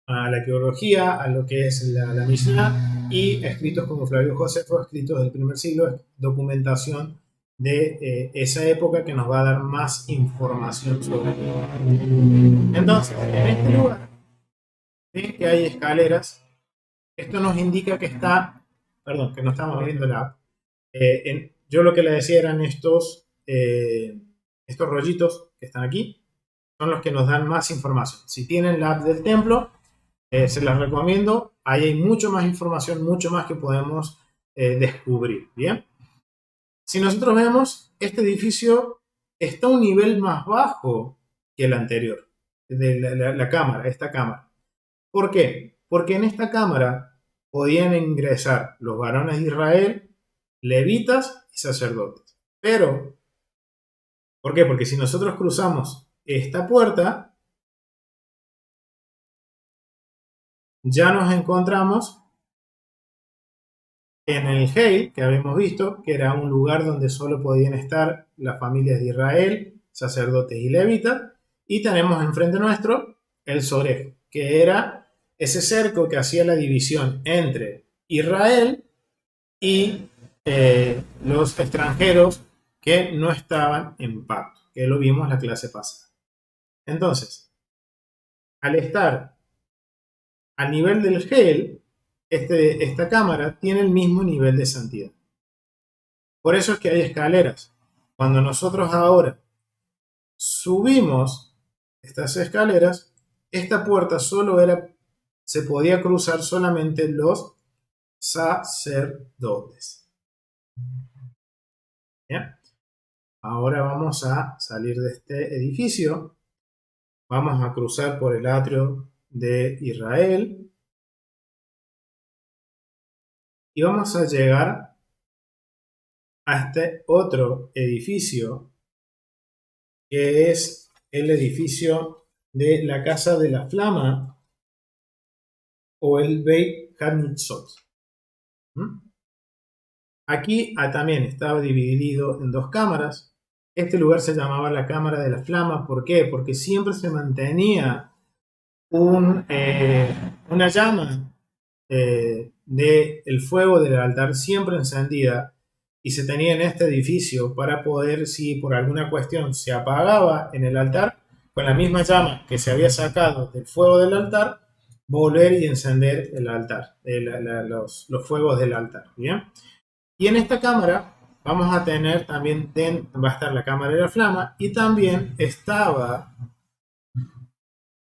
la arqueología, a lo que es la Mishnah, y escritos como Flavio Josefo, escritos del primer siglo, documentación de esa época que nos va a dar más información sobre ello. Entonces, en este lugar, ven que hay escaleras. Esto nos indica que está, perdón, que no estamos viendo la app. yo lo que le decía eran estos rollitos que están aquí, son los que nos dan más información. Si tienen la app del templo, se las recomiendo. Ahí hay mucho más información, mucho más que podemos descubrir. Bien. Si nosotros vemos, este edificio está a un nivel más bajo que el anterior, de la cámara, esta cámara. ¿Por qué? Porque en esta cámara podían ingresar los varones de Israel, levitas y sacerdotes. Pero, ¿por qué? Porque si nosotros cruzamos esta puerta, ya nos encontramos en el Heil, que habíamos visto, que era un lugar donde solo podían estar las familias de Israel, sacerdotes y levitas, y tenemos enfrente nuestro el Sorej, que era ese cerco que hacía la división entre Israel y los extranjeros que no estaban en pacto, que lo vimos en la clase pasada. Entonces, al estar al nivel del Heil, esta cámara tiene el mismo nivel de santidad. Por eso es que hay escaleras. Cuando nosotros ahora subimos estas escaleras, esta puerta se podía cruzar solamente los sacerdotes. ¿Bien? Ahora vamos a salir de este edificio. Vamos a cruzar por el atrio de Israel. Y vamos a llegar a este otro edificio, que es el edificio de la Casa de la Flama o el Beit Hanitzot. Aquí también estaba dividido en dos cámaras. Este lugar se llamaba la Cámara de la Flama. ¿Por qué? Porque siempre se mantenía una llama del fuego del altar siempre encendida, y se tenía en este edificio para poder, si por alguna cuestión se apagaba en el altar, con la misma llama que se había sacado del fuego del altar, volver y encender el altar, los fuegos del altar. ¿Bien? Y en esta cámara vamos a tener también, va a estar la cámara de la flama, y también estaba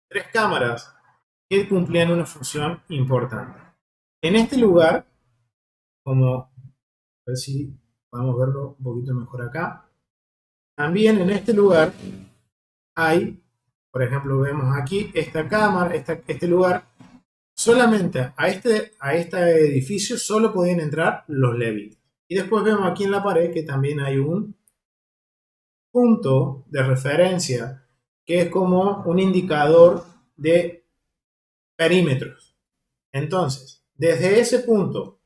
3 cámaras que cumplían una función importante. En este lugar, como a ver si podemos verlo un poquito mejor acá, también en este lugar hay, por ejemplo, vemos aquí esta cámara, este lugar, solamente a este edificio solo podían entrar los levitas. Y después vemos aquí en la pared que también hay un punto de referencia que es como un indicador de perímetros. Entonces, desde ese punto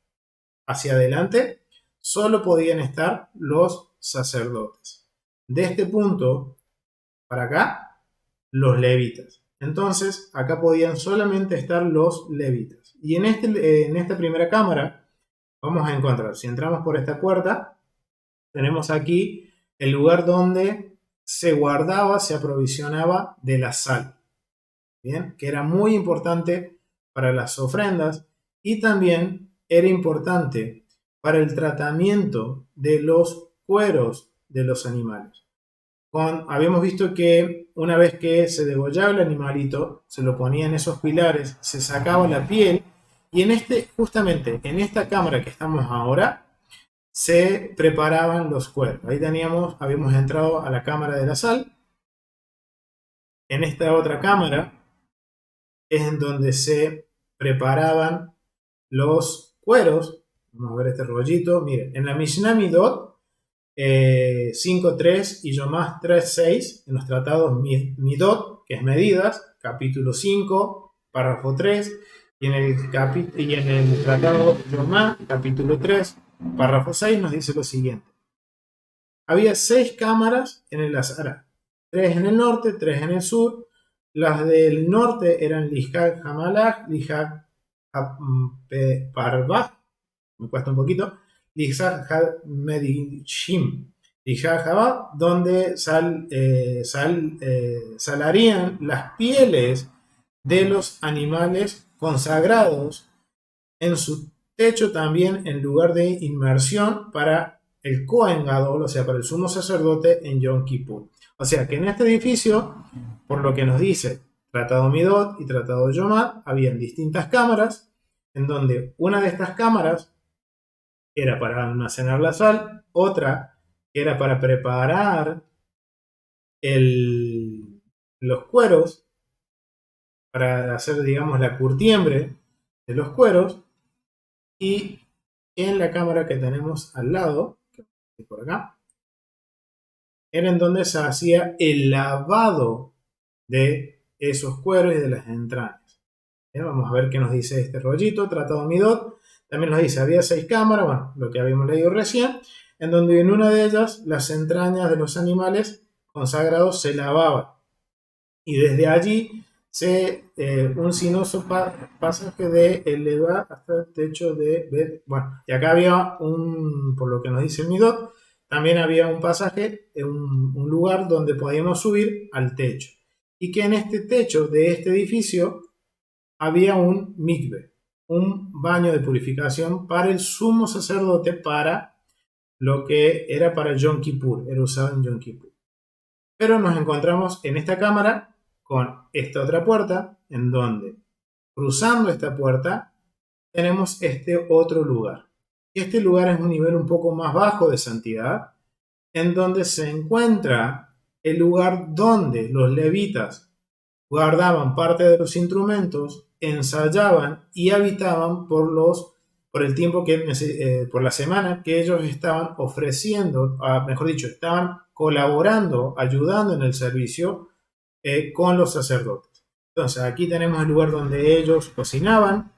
hacia adelante, solo podían estar los sacerdotes. De este punto para acá, los levitas. Entonces, acá podían solamente estar los levitas. Y en esta primera cámara, vamos a encontrar, si entramos por esta puerta, tenemos aquí el lugar donde se guardaba, se aprovisionaba de la sal. Bien, que era muy importante para las ofrendas, y también era importante para el tratamiento de los cueros de los animales. Habíamos visto que una vez que se degollaba el animalito, se lo ponía en esos pilares, se sacaba la piel, y justamente en esta cámara que estamos ahora, se preparaban los cueros. Ahí habíamos entrado a la cámara de la sal. En esta otra cámara es en donde se preparaban los cueros. Vamos a ver este rollito. Miren, en la Mishnah Midot 5.3 y Yomás 3.6, en los tratados Midot, que es medidas, capítulo 5, párrafo 3, y en el tratado Yomá, capítulo 3, párrafo 6, nos dice lo siguiente. Había 6 cámaras en el Azara, 3 en el norte, 3 en el sur. Las del norte eran Lihag Hamalach, Lihag Parvah, me cuesta un poquito, Lihag Medishim, Lihag Habah, donde salarían las pieles de los animales consagrados, en su techo también en lugar de inmersión para el Kohen Gadol, o sea, para el sumo sacerdote en Yom Kippur. O sea que en este edificio, por lo que nos dice Tratado Midot y Tratado Yomá, habían distintas cámaras, en donde una de estas cámaras era para almacenar la sal, otra era para preparar los cueros, para hacer, digamos, la curtiembre de los cueros, y en la cámara que tenemos al lado, por acá, era en donde se hacía el lavado de esos cueros y de las entrañas. Bien, vamos a ver qué nos dice este rollito, Tratado Midot. También nos dice, había 6 cámaras, bueno, lo que habíamos leído recién, en donde en una de ellas las entrañas de los animales consagrados se lavaban. Y desde allí un sinuoso pasaje de elevar hasta el techo de... Bueno, y acá había por lo que nos dice el Midot, también había un pasaje, un lugar donde podíamos subir al techo. Y que en este techo de este edificio había un mikve, un baño de purificación para el sumo sacerdote, para lo que era para Yom Kippur, era usado en Yom Kippur. Pero nos encontramos en esta cámara con esta otra puerta, en donde, cruzando esta puerta, tenemos este otro lugar. Este lugar es un nivel un poco más bajo de santidad, en donde se encuentra el lugar donde los levitas guardaban parte de los instrumentos, ensayaban y habitaban por el tiempo por la semana que ellos estaban ofreciendo, mejor dicho, estaban colaborando, ayudando en el servicio con los sacerdotes. Entonces aquí tenemos el lugar donde ellos cocinaban,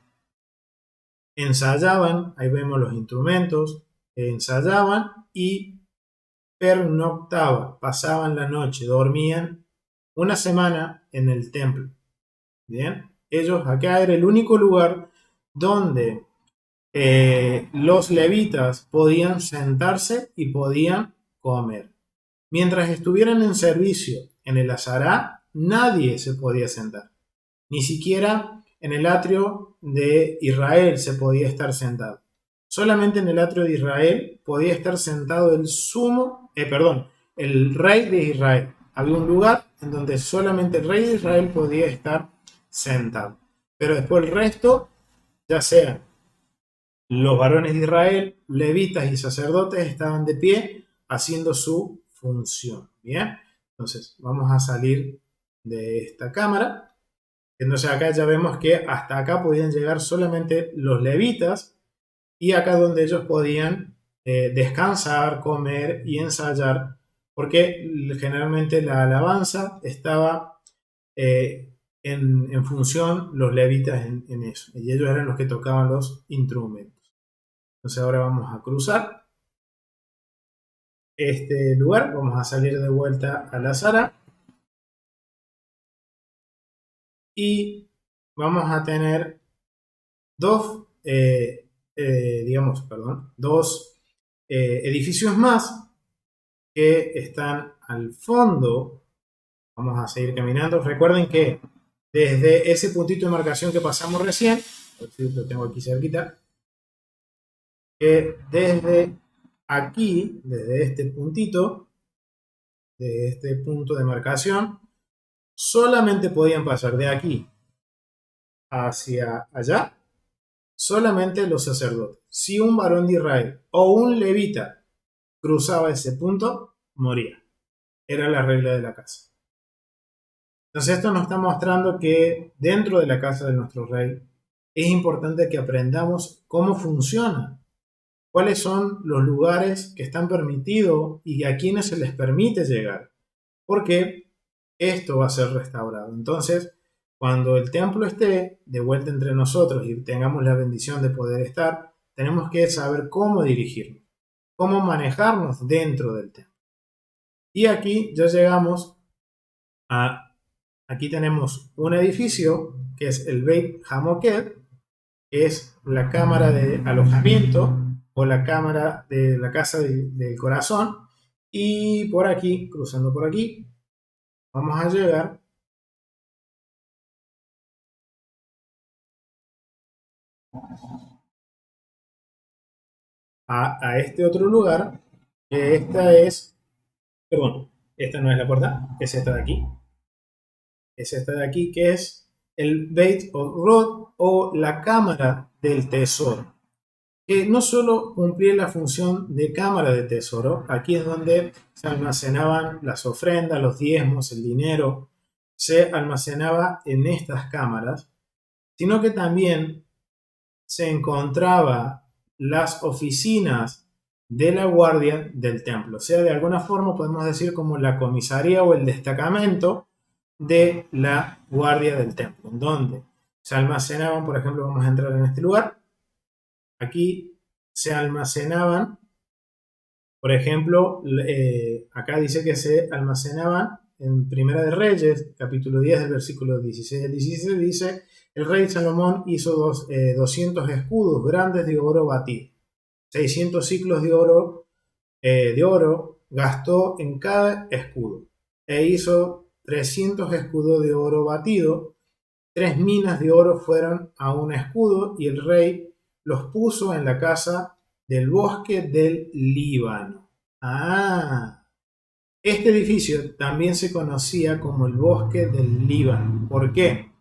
ensayaban, ahí vemos los instrumentos, ensayaban y pernoctaban, pasaban la noche, dormían una semana en el templo. Bien, ellos acá era el único lugar donde los levitas podían sentarse y podían comer. Mientras estuvieran en servicio en el Azará, nadie se podía sentar. Ni siquiera en el atrio de Israel se podía estar sentado. Solamente en el atrio de Israel podía estar sentado el rey de Israel. Había un lugar en donde solamente el rey de Israel podía estar sentado. Pero después el resto, ya sean los varones de Israel, levitas y sacerdotes, estaban de pie haciendo su función. Bien, entonces vamos a salir de esta cámara. Entonces acá ya vemos que hasta acá podían llegar solamente los levitas, y acá donde ellos podían descansar, comer y ensayar, porque generalmente la alabanza estaba en función los levitas en eso, y ellos eran los que tocaban los instrumentos. Entonces ahora vamos a cruzar este lugar, vamos a salir de vuelta a la sala y vamos a tener dos edificios más que están al fondo. Vamos a seguir caminando. Recuerden que desde ese puntito de marcación que pasamos recién, lo tengo aquí cerquita, que desde aquí, desde este puntito, de este punto de marcación, solamente podían pasar de aquí hacia allá solamente los sacerdotes. Si un varón de Israel o un levita cruzaba ese punto, moría. Era la regla de la casa. Entonces esto nos está mostrando que dentro de la casa de nuestro rey es importante que aprendamos cómo funciona, cuáles son los lugares que están permitidos y a quienes se les permite llegar, porque esto va a ser restaurado. Entonces, cuando el templo esté de vuelta entre nosotros y tengamos la bendición de poder estar, tenemos que saber cómo dirigirnos, cómo manejarnos dentro del templo. Y aquí ya llegamos aquí tenemos un edificio que es el Beit Hamoked, que es la cámara de alojamiento o la cámara de la casa del corazón. Y por aquí, cruzando por aquí, vamos a llegar a este otro lugar Esta es, perdón, esta no es la puerta, es esta de aquí. Es esta de aquí que es el Beit Rod o la cámara del tesoro. Que no solo cumplía la función de cámara de tesoro, aquí es donde se almacenaban las ofrendas, los diezmos, el dinero, se almacenaba en estas cámaras, sino que también se encontraba las oficinas de la guardia del templo. O sea, de alguna forma podemos decir como la comisaría o el destacamento de la guardia del templo, donde se almacenaban, por ejemplo, vamos a entrar en este lugar, aquí se almacenaban, por ejemplo, acá dice que se almacenaban en Primera de Reyes, capítulo 10, del versículo 16 al 17, dice, el rey Salomón hizo 200 escudos grandes de oro batido, 600 ciclos de oro gastó en cada escudo, e hizo 300 escudos de oro batido, 3 minas de oro fueron a un escudo, y el rey los puso en la casa del bosque del Líbano. Ah, este edificio también se conocía como el bosque del Líbano. ¿Por qué?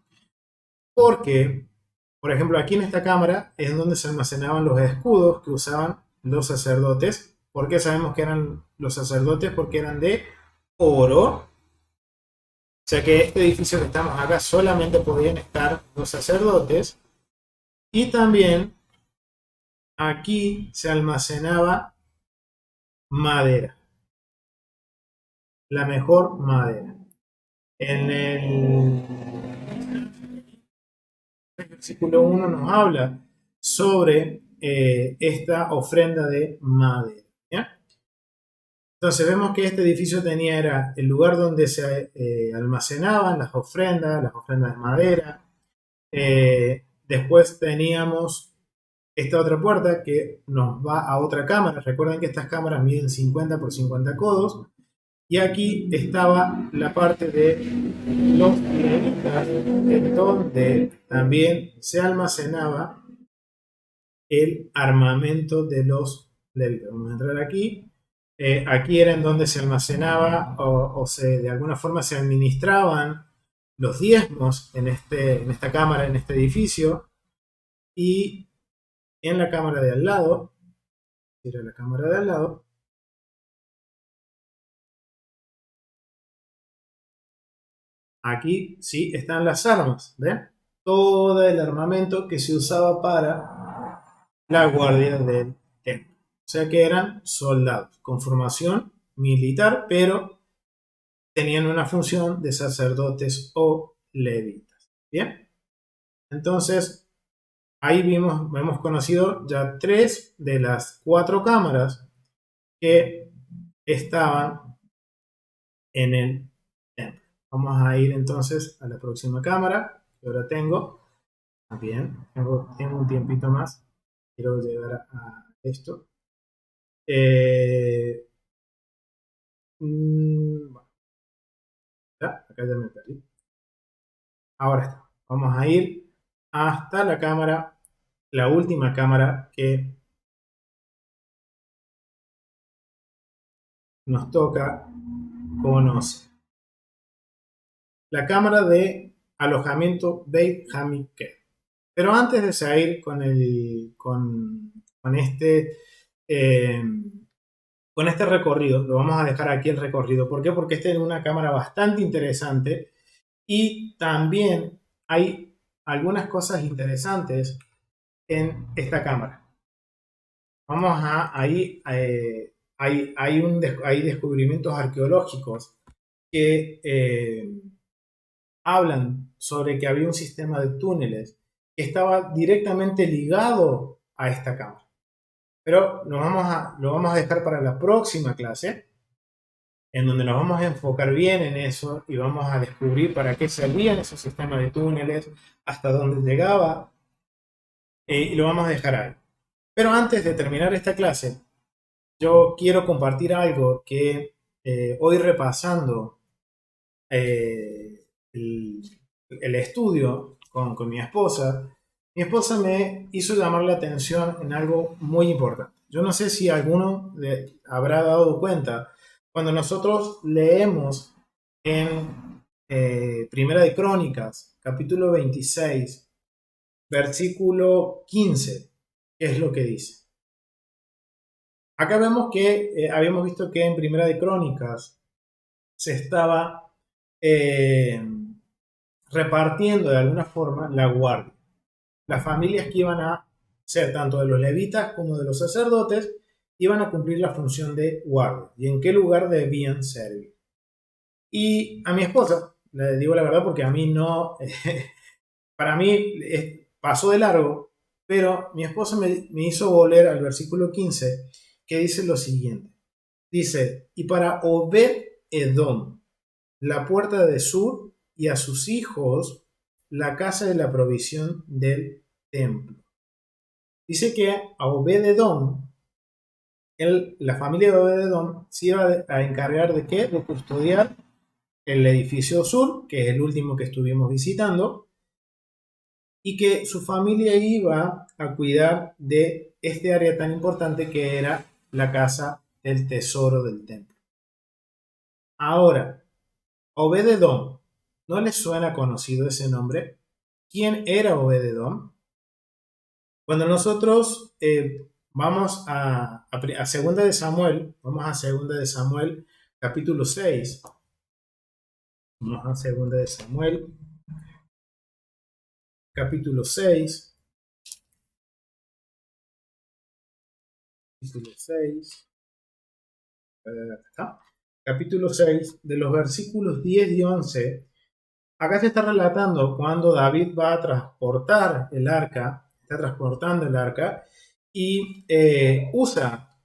Porque, por ejemplo, aquí en esta cámara es donde se almacenaban los escudos que usaban los sacerdotes. ¿Por qué sabemos que eran los sacerdotes? Porque eran de oro. O sea que este edificio que estamos acá solamente podían estar los sacerdotes. Y también aquí se almacenaba madera, la mejor madera. En el versículo 1 nos habla sobre esta ofrenda de madera. ¿Ya? Entonces vemos que este edificio tenía era el lugar donde se almacenaban las ofrendas de madera. Después teníamos esta otra puerta que nos va a otra cámara. Recuerden que estas cámaras miden 50 por 50 codos. Y aquí estaba la parte de los levitas, en donde también se almacenaba el armamento de los levitas. Vamos a entrar aquí. Aquí era en donde se almacenaba de alguna forma se administraban los diezmos en esta cámara, en este edificio. Y en la cámara de al lado, era la cámara de al lado, aquí sí están las armas, ¿ven? Todo el armamento que se usaba para la guardia del templo. O sea que eran soldados con formación militar, pero tenían una función de sacerdotes o levitas. Bien, entonces ahí hemos conocido ya 3 de las 4 cámaras que estaban en el templo. Vamos a ir entonces a la próxima cámara que ahora tengo. Bien, tengo un tiempito más. Quiero llegar a esto. Eh, bueno, ya, acá ya me perdí. Ahora está. Vamos a ir hasta la cámara, la última cámara que nos toca conocer. La cámara de alojamiento Beit Hamikdash. Pero antes de seguir con eh, con este recorrido, lo vamos a dejar aquí el recorrido. ¿Por qué? Porque esta es una cámara bastante interesante y también hay algunas cosas interesantes en esta cámara. Vamos a ahí, hay descubrimientos arqueológicos que hablan sobre que había un sistema de túneles que estaba directamente ligado a esta cámara. Pero lo vamos a dejar para la próxima clase, en donde nos vamos a enfocar bien en eso y vamos a descubrir para qué servían esos sistemas de túneles, hasta dónde llegaba, y lo vamos a dejar ahí. Pero antes de terminar esta clase, yo quiero compartir algo que hoy repasando el, el estudio con mi esposa me hizo llamar la atención en algo muy importante. Yo no sé si alguno le habrá dado cuenta. Cuando nosotros leemos en Primera de Crónicas, capítulo 26, versículo 15, ¿qué es lo que dice? Acá vemos que habíamos visto que en Primera de Crónicas se estaba eh, repartiendo de alguna forma la guardia. Las familias que iban a ser tanto de los levitas como de los sacerdotes iban a cumplir la función de guardia y en qué lugar debían servir. Y a mi esposa, le digo la verdad porque a mí no, para mí pasó de largo, pero mi esposa me hizo volver al versículo 15 que dice lo siguiente. Dice, y para Obed Edom, la puerta de Sur, y a sus hijos la casa de la provisión del templo. Dice que a Obed-Edom, la familia de Obed-Edom se iba a encargar de qué? De custodiar el edificio Sur, que es el último que estuvimos visitando, y que su familia iba a cuidar de este área tan importante que era la casa del tesoro del templo. Ahora, Obed-Edom, ¿no les suena conocido ese nombre? ¿Quién era Obed-Edom? Cuando nosotros vamos a Segunda de Samuel, vamos a Segunda de Samuel, capítulo 6. Vamos a Segunda de Samuel, capítulo 6. Capítulo 6. ¿Está? Capítulo 6, de los versículos 10 y 11. Acá se está relatando cuando David va a transportar el arca, está transportando el arca, y Usa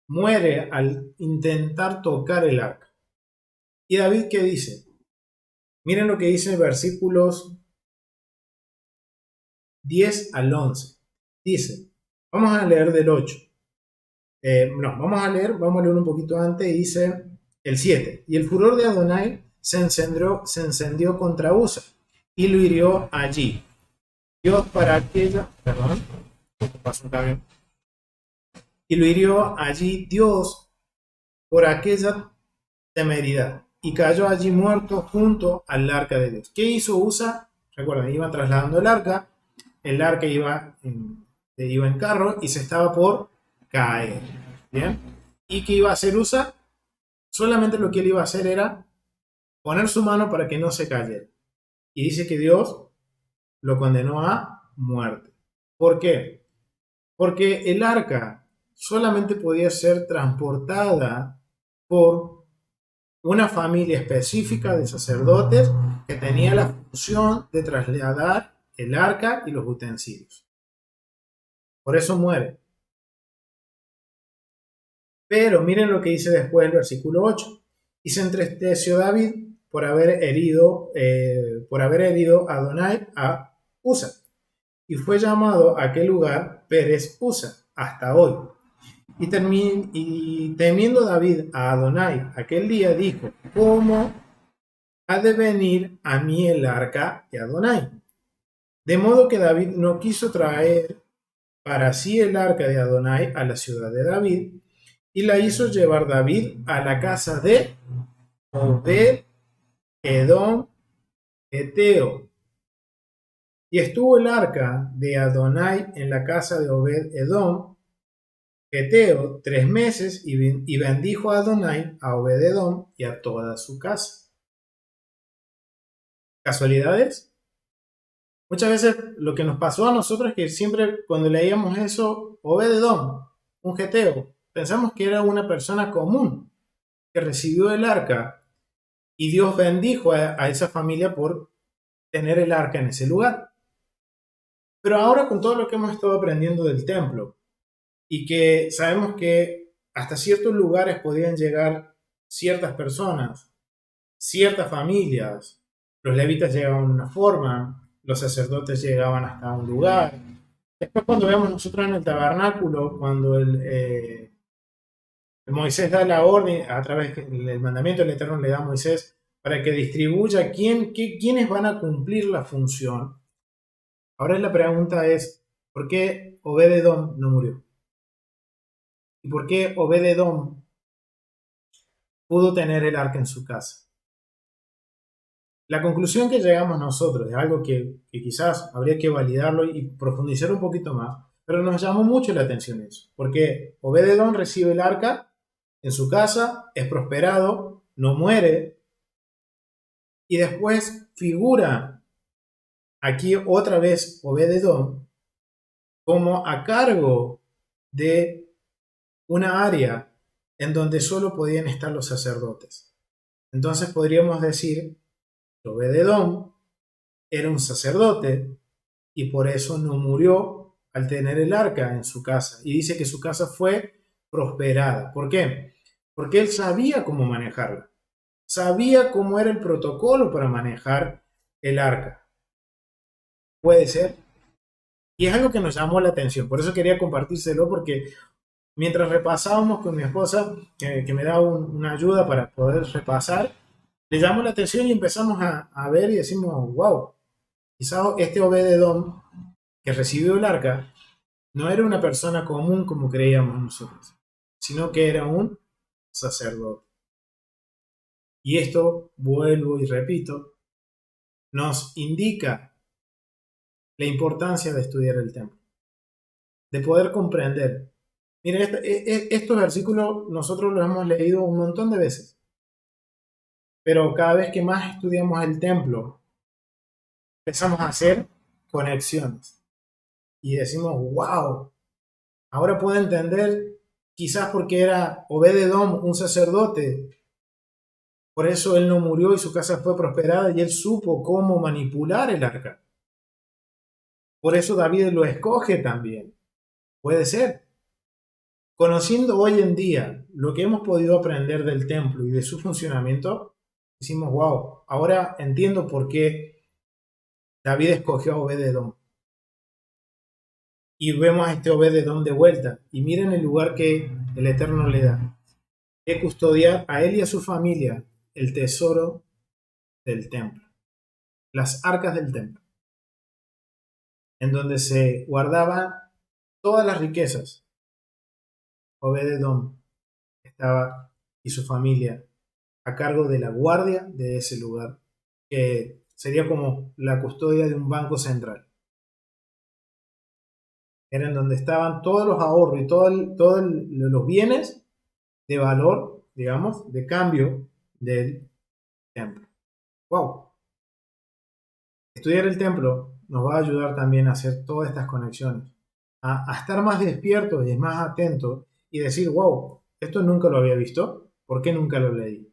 muere al intentar tocar el arca. ¿Y David qué dice? Miren lo que dice versículos 10 al 11. Dice, vamos a leer del 8. Vamos a leer un poquito antes y dice el 7. Y el furor de Adonai se encendió contra Usa y lo hirió allí. Dios para aquella, perdón, pasó un cambio. Y lo hirió allí Dios por aquella temeridad y cayó allí muerto junto al arca de Dios. ¿Qué hizo Usa? Recuerden, iban trasladando el arca iba en carro y se estaba por caer. ¿Bien? ¿Y qué iba a hacer Usa? Solamente lo que él iba a hacer era poner su mano para que no se cayera. Y dice que Dios lo condenó a muerte. ¿Por qué? Porque el arca solamente podía ser transportada por una familia específica de sacerdotes que tenía la función de trasladar el arca y los utensilios. Por eso muere. Pero miren lo que dice después el versículo 8. Y se entristeció David por haber herido a Adonai a Usa. Y fue llamado a aquel lugar Pérez Usa hasta hoy. Y temiendo David a Adonai aquel día dijo, ¿cómo ha de venir a mí el arca de Adonai? De modo que David no quiso traer para sí el arca de Adonai a la ciudad de David, y la hizo llevar David a la casa de Obed Edom Eteo. Y estuvo el arca de Adonai en la casa de Obed Edom Eteo 3 meses, y bendijo a Adonai a Obed Edom y a toda su casa. ¿Casualidades? Muchas veces lo que nos pasó a nosotros es que siempre cuando leíamos eso, Obed-Edom, un geteo, pensamos que era una persona común que recibió el arca y Dios bendijo a esa familia por tener el arca en ese lugar. Pero ahora con todo lo que hemos estado aprendiendo del templo y que sabemos que hasta ciertos lugares podían llegar ciertas personas, ciertas familias, los levitas llegaban de una forma, los sacerdotes llegaban hasta un lugar. Después cuando vemos nosotros en el tabernáculo, cuando Moisés da la orden a través del mandamiento del Eterno le da a Moisés para que distribuya quiénes van a cumplir la función. Ahora la pregunta es, ¿por qué Obed-Edom no murió? y por qué Obed-Edom pudo tener el arca en su casa. La conclusión que llegamos nosotros es algo que quizás habría que validarlo y profundizar un poquito más, pero nos llamó mucho la atención eso, porque Obed-Edom recibe el arca en su casa, es prosperado, no muere, y después figura aquí otra vez Obed-Edom como a cargo de una área en donde solo podían estar los sacerdotes. Entonces podríamos decir que Obed-Edom era un sacerdote y por eso no murió al tener el arca en su casa. Y dice que su casa fue prosperada. ¿Por qué? Porque él sabía cómo manejarla. Sabía cómo era el protocolo para manejar el arca. Puede ser. Y es algo que nos llamó la atención. Por eso quería compartírselo, porque mientras repasábamos con mi esposa, que me da una ayuda para poder repasar, le llamó la atención y empezamos a ver y decimos, wow, quizás este Obed-Edom que recibió el arca no era una persona común como creíamos nosotros, sino que era un sacerdote. Y esto, vuelvo y repito, nos indica la importancia de estudiar el templo, de poder comprender. Miren, estos versículos nosotros los hemos leído un montón de veces, pero cada vez que más estudiamos el templo, empezamos a hacer conexiones y decimos, wow, ahora puedo entender quizás porque era Obed-Edom un sacerdote, por eso él no murió y su casa fue prosperada y él supo cómo manipular el arca. Por eso David lo escoge también. Puede ser. Conociendo hoy en día lo que hemos podido aprender del templo y de su funcionamiento, decimos, wow, ahora entiendo por qué David escogió a Obed-Edom. Y vemos a este Obed-Edom de vuelta. Y miren el lugar que el Eterno le da. Que custodiar a él y a su familia el tesoro del templo. Las arcas del templo. En donde se guardaban todas las riquezas. Obed-Edom estaba y su familia a cargo de la guardia de ese lugar, que sería como la custodia de un banco central. Era en donde estaban todos los ahorros y todos los bienes de valor, digamos, de cambio del templo. ¡Wow! Estudiar el templo nos va a ayudar también a hacer todas estas conexiones, a estar más despiertos y más atentos y decir, wow, esto nunca lo había visto, ¿por qué nunca lo leí?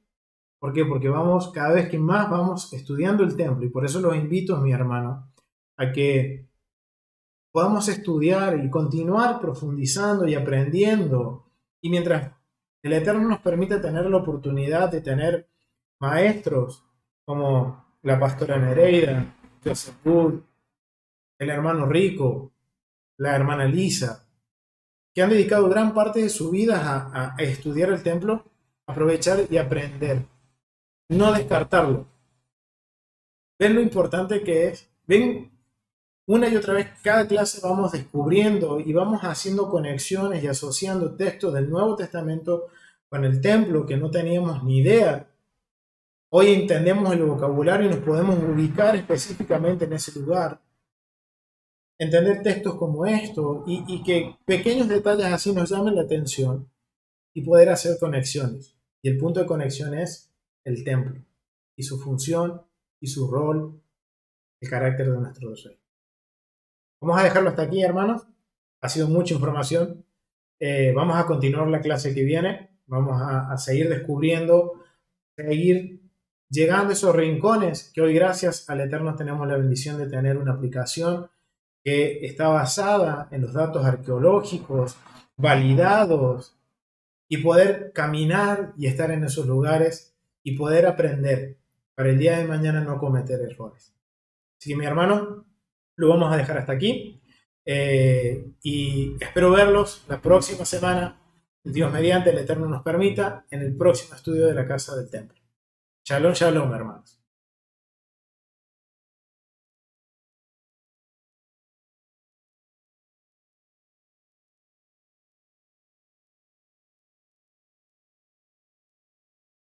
¿Por qué? Porque vamos, cada vez que más vamos estudiando el templo, y por eso los invito, mi hermano, a que podamos estudiar y continuar profundizando y aprendiendo. Y mientras el Eterno nos permite tener la oportunidad de tener maestros como la pastora Nereida, Joseph Wood, el hermano Rico, la hermana Lisa, que han dedicado gran parte de su vida a estudiar el templo, aprovechar y aprender. No descartarlo. Ven lo importante que es. Ven una y otra vez, cada clase vamos descubriendo y vamos haciendo conexiones y asociando textos del Nuevo Testamento con el templo que no teníamos ni idea. Hoy entendemos el vocabulario y nos podemos ubicar específicamente en ese lugar. Entender textos como esto y que pequeños detalles así nos llamen la atención y poder hacer conexiones. Y el punto de conexión es el templo y su función y su rol, el carácter de nuestro rey. Vamos a dejarlo hasta aquí, hermanos. Ha sido mucha información. Vamos a continuar la clase que viene. Vamos a seguir descubriendo, seguir llegando a esos rincones que hoy, gracias al Eterno, tenemos la bendición de tener una aplicación que está basada en los datos arqueológicos, validados, y poder caminar y estar en esos lugares y poder aprender para el día de mañana no cometer errores. Así que, mi hermano, lo vamos a dejar hasta aquí y espero verlos la próxima semana, Dios mediante, el Eterno nos permita, en el próximo estudio de la Casa del Templo. Shalom, shalom, hermanos.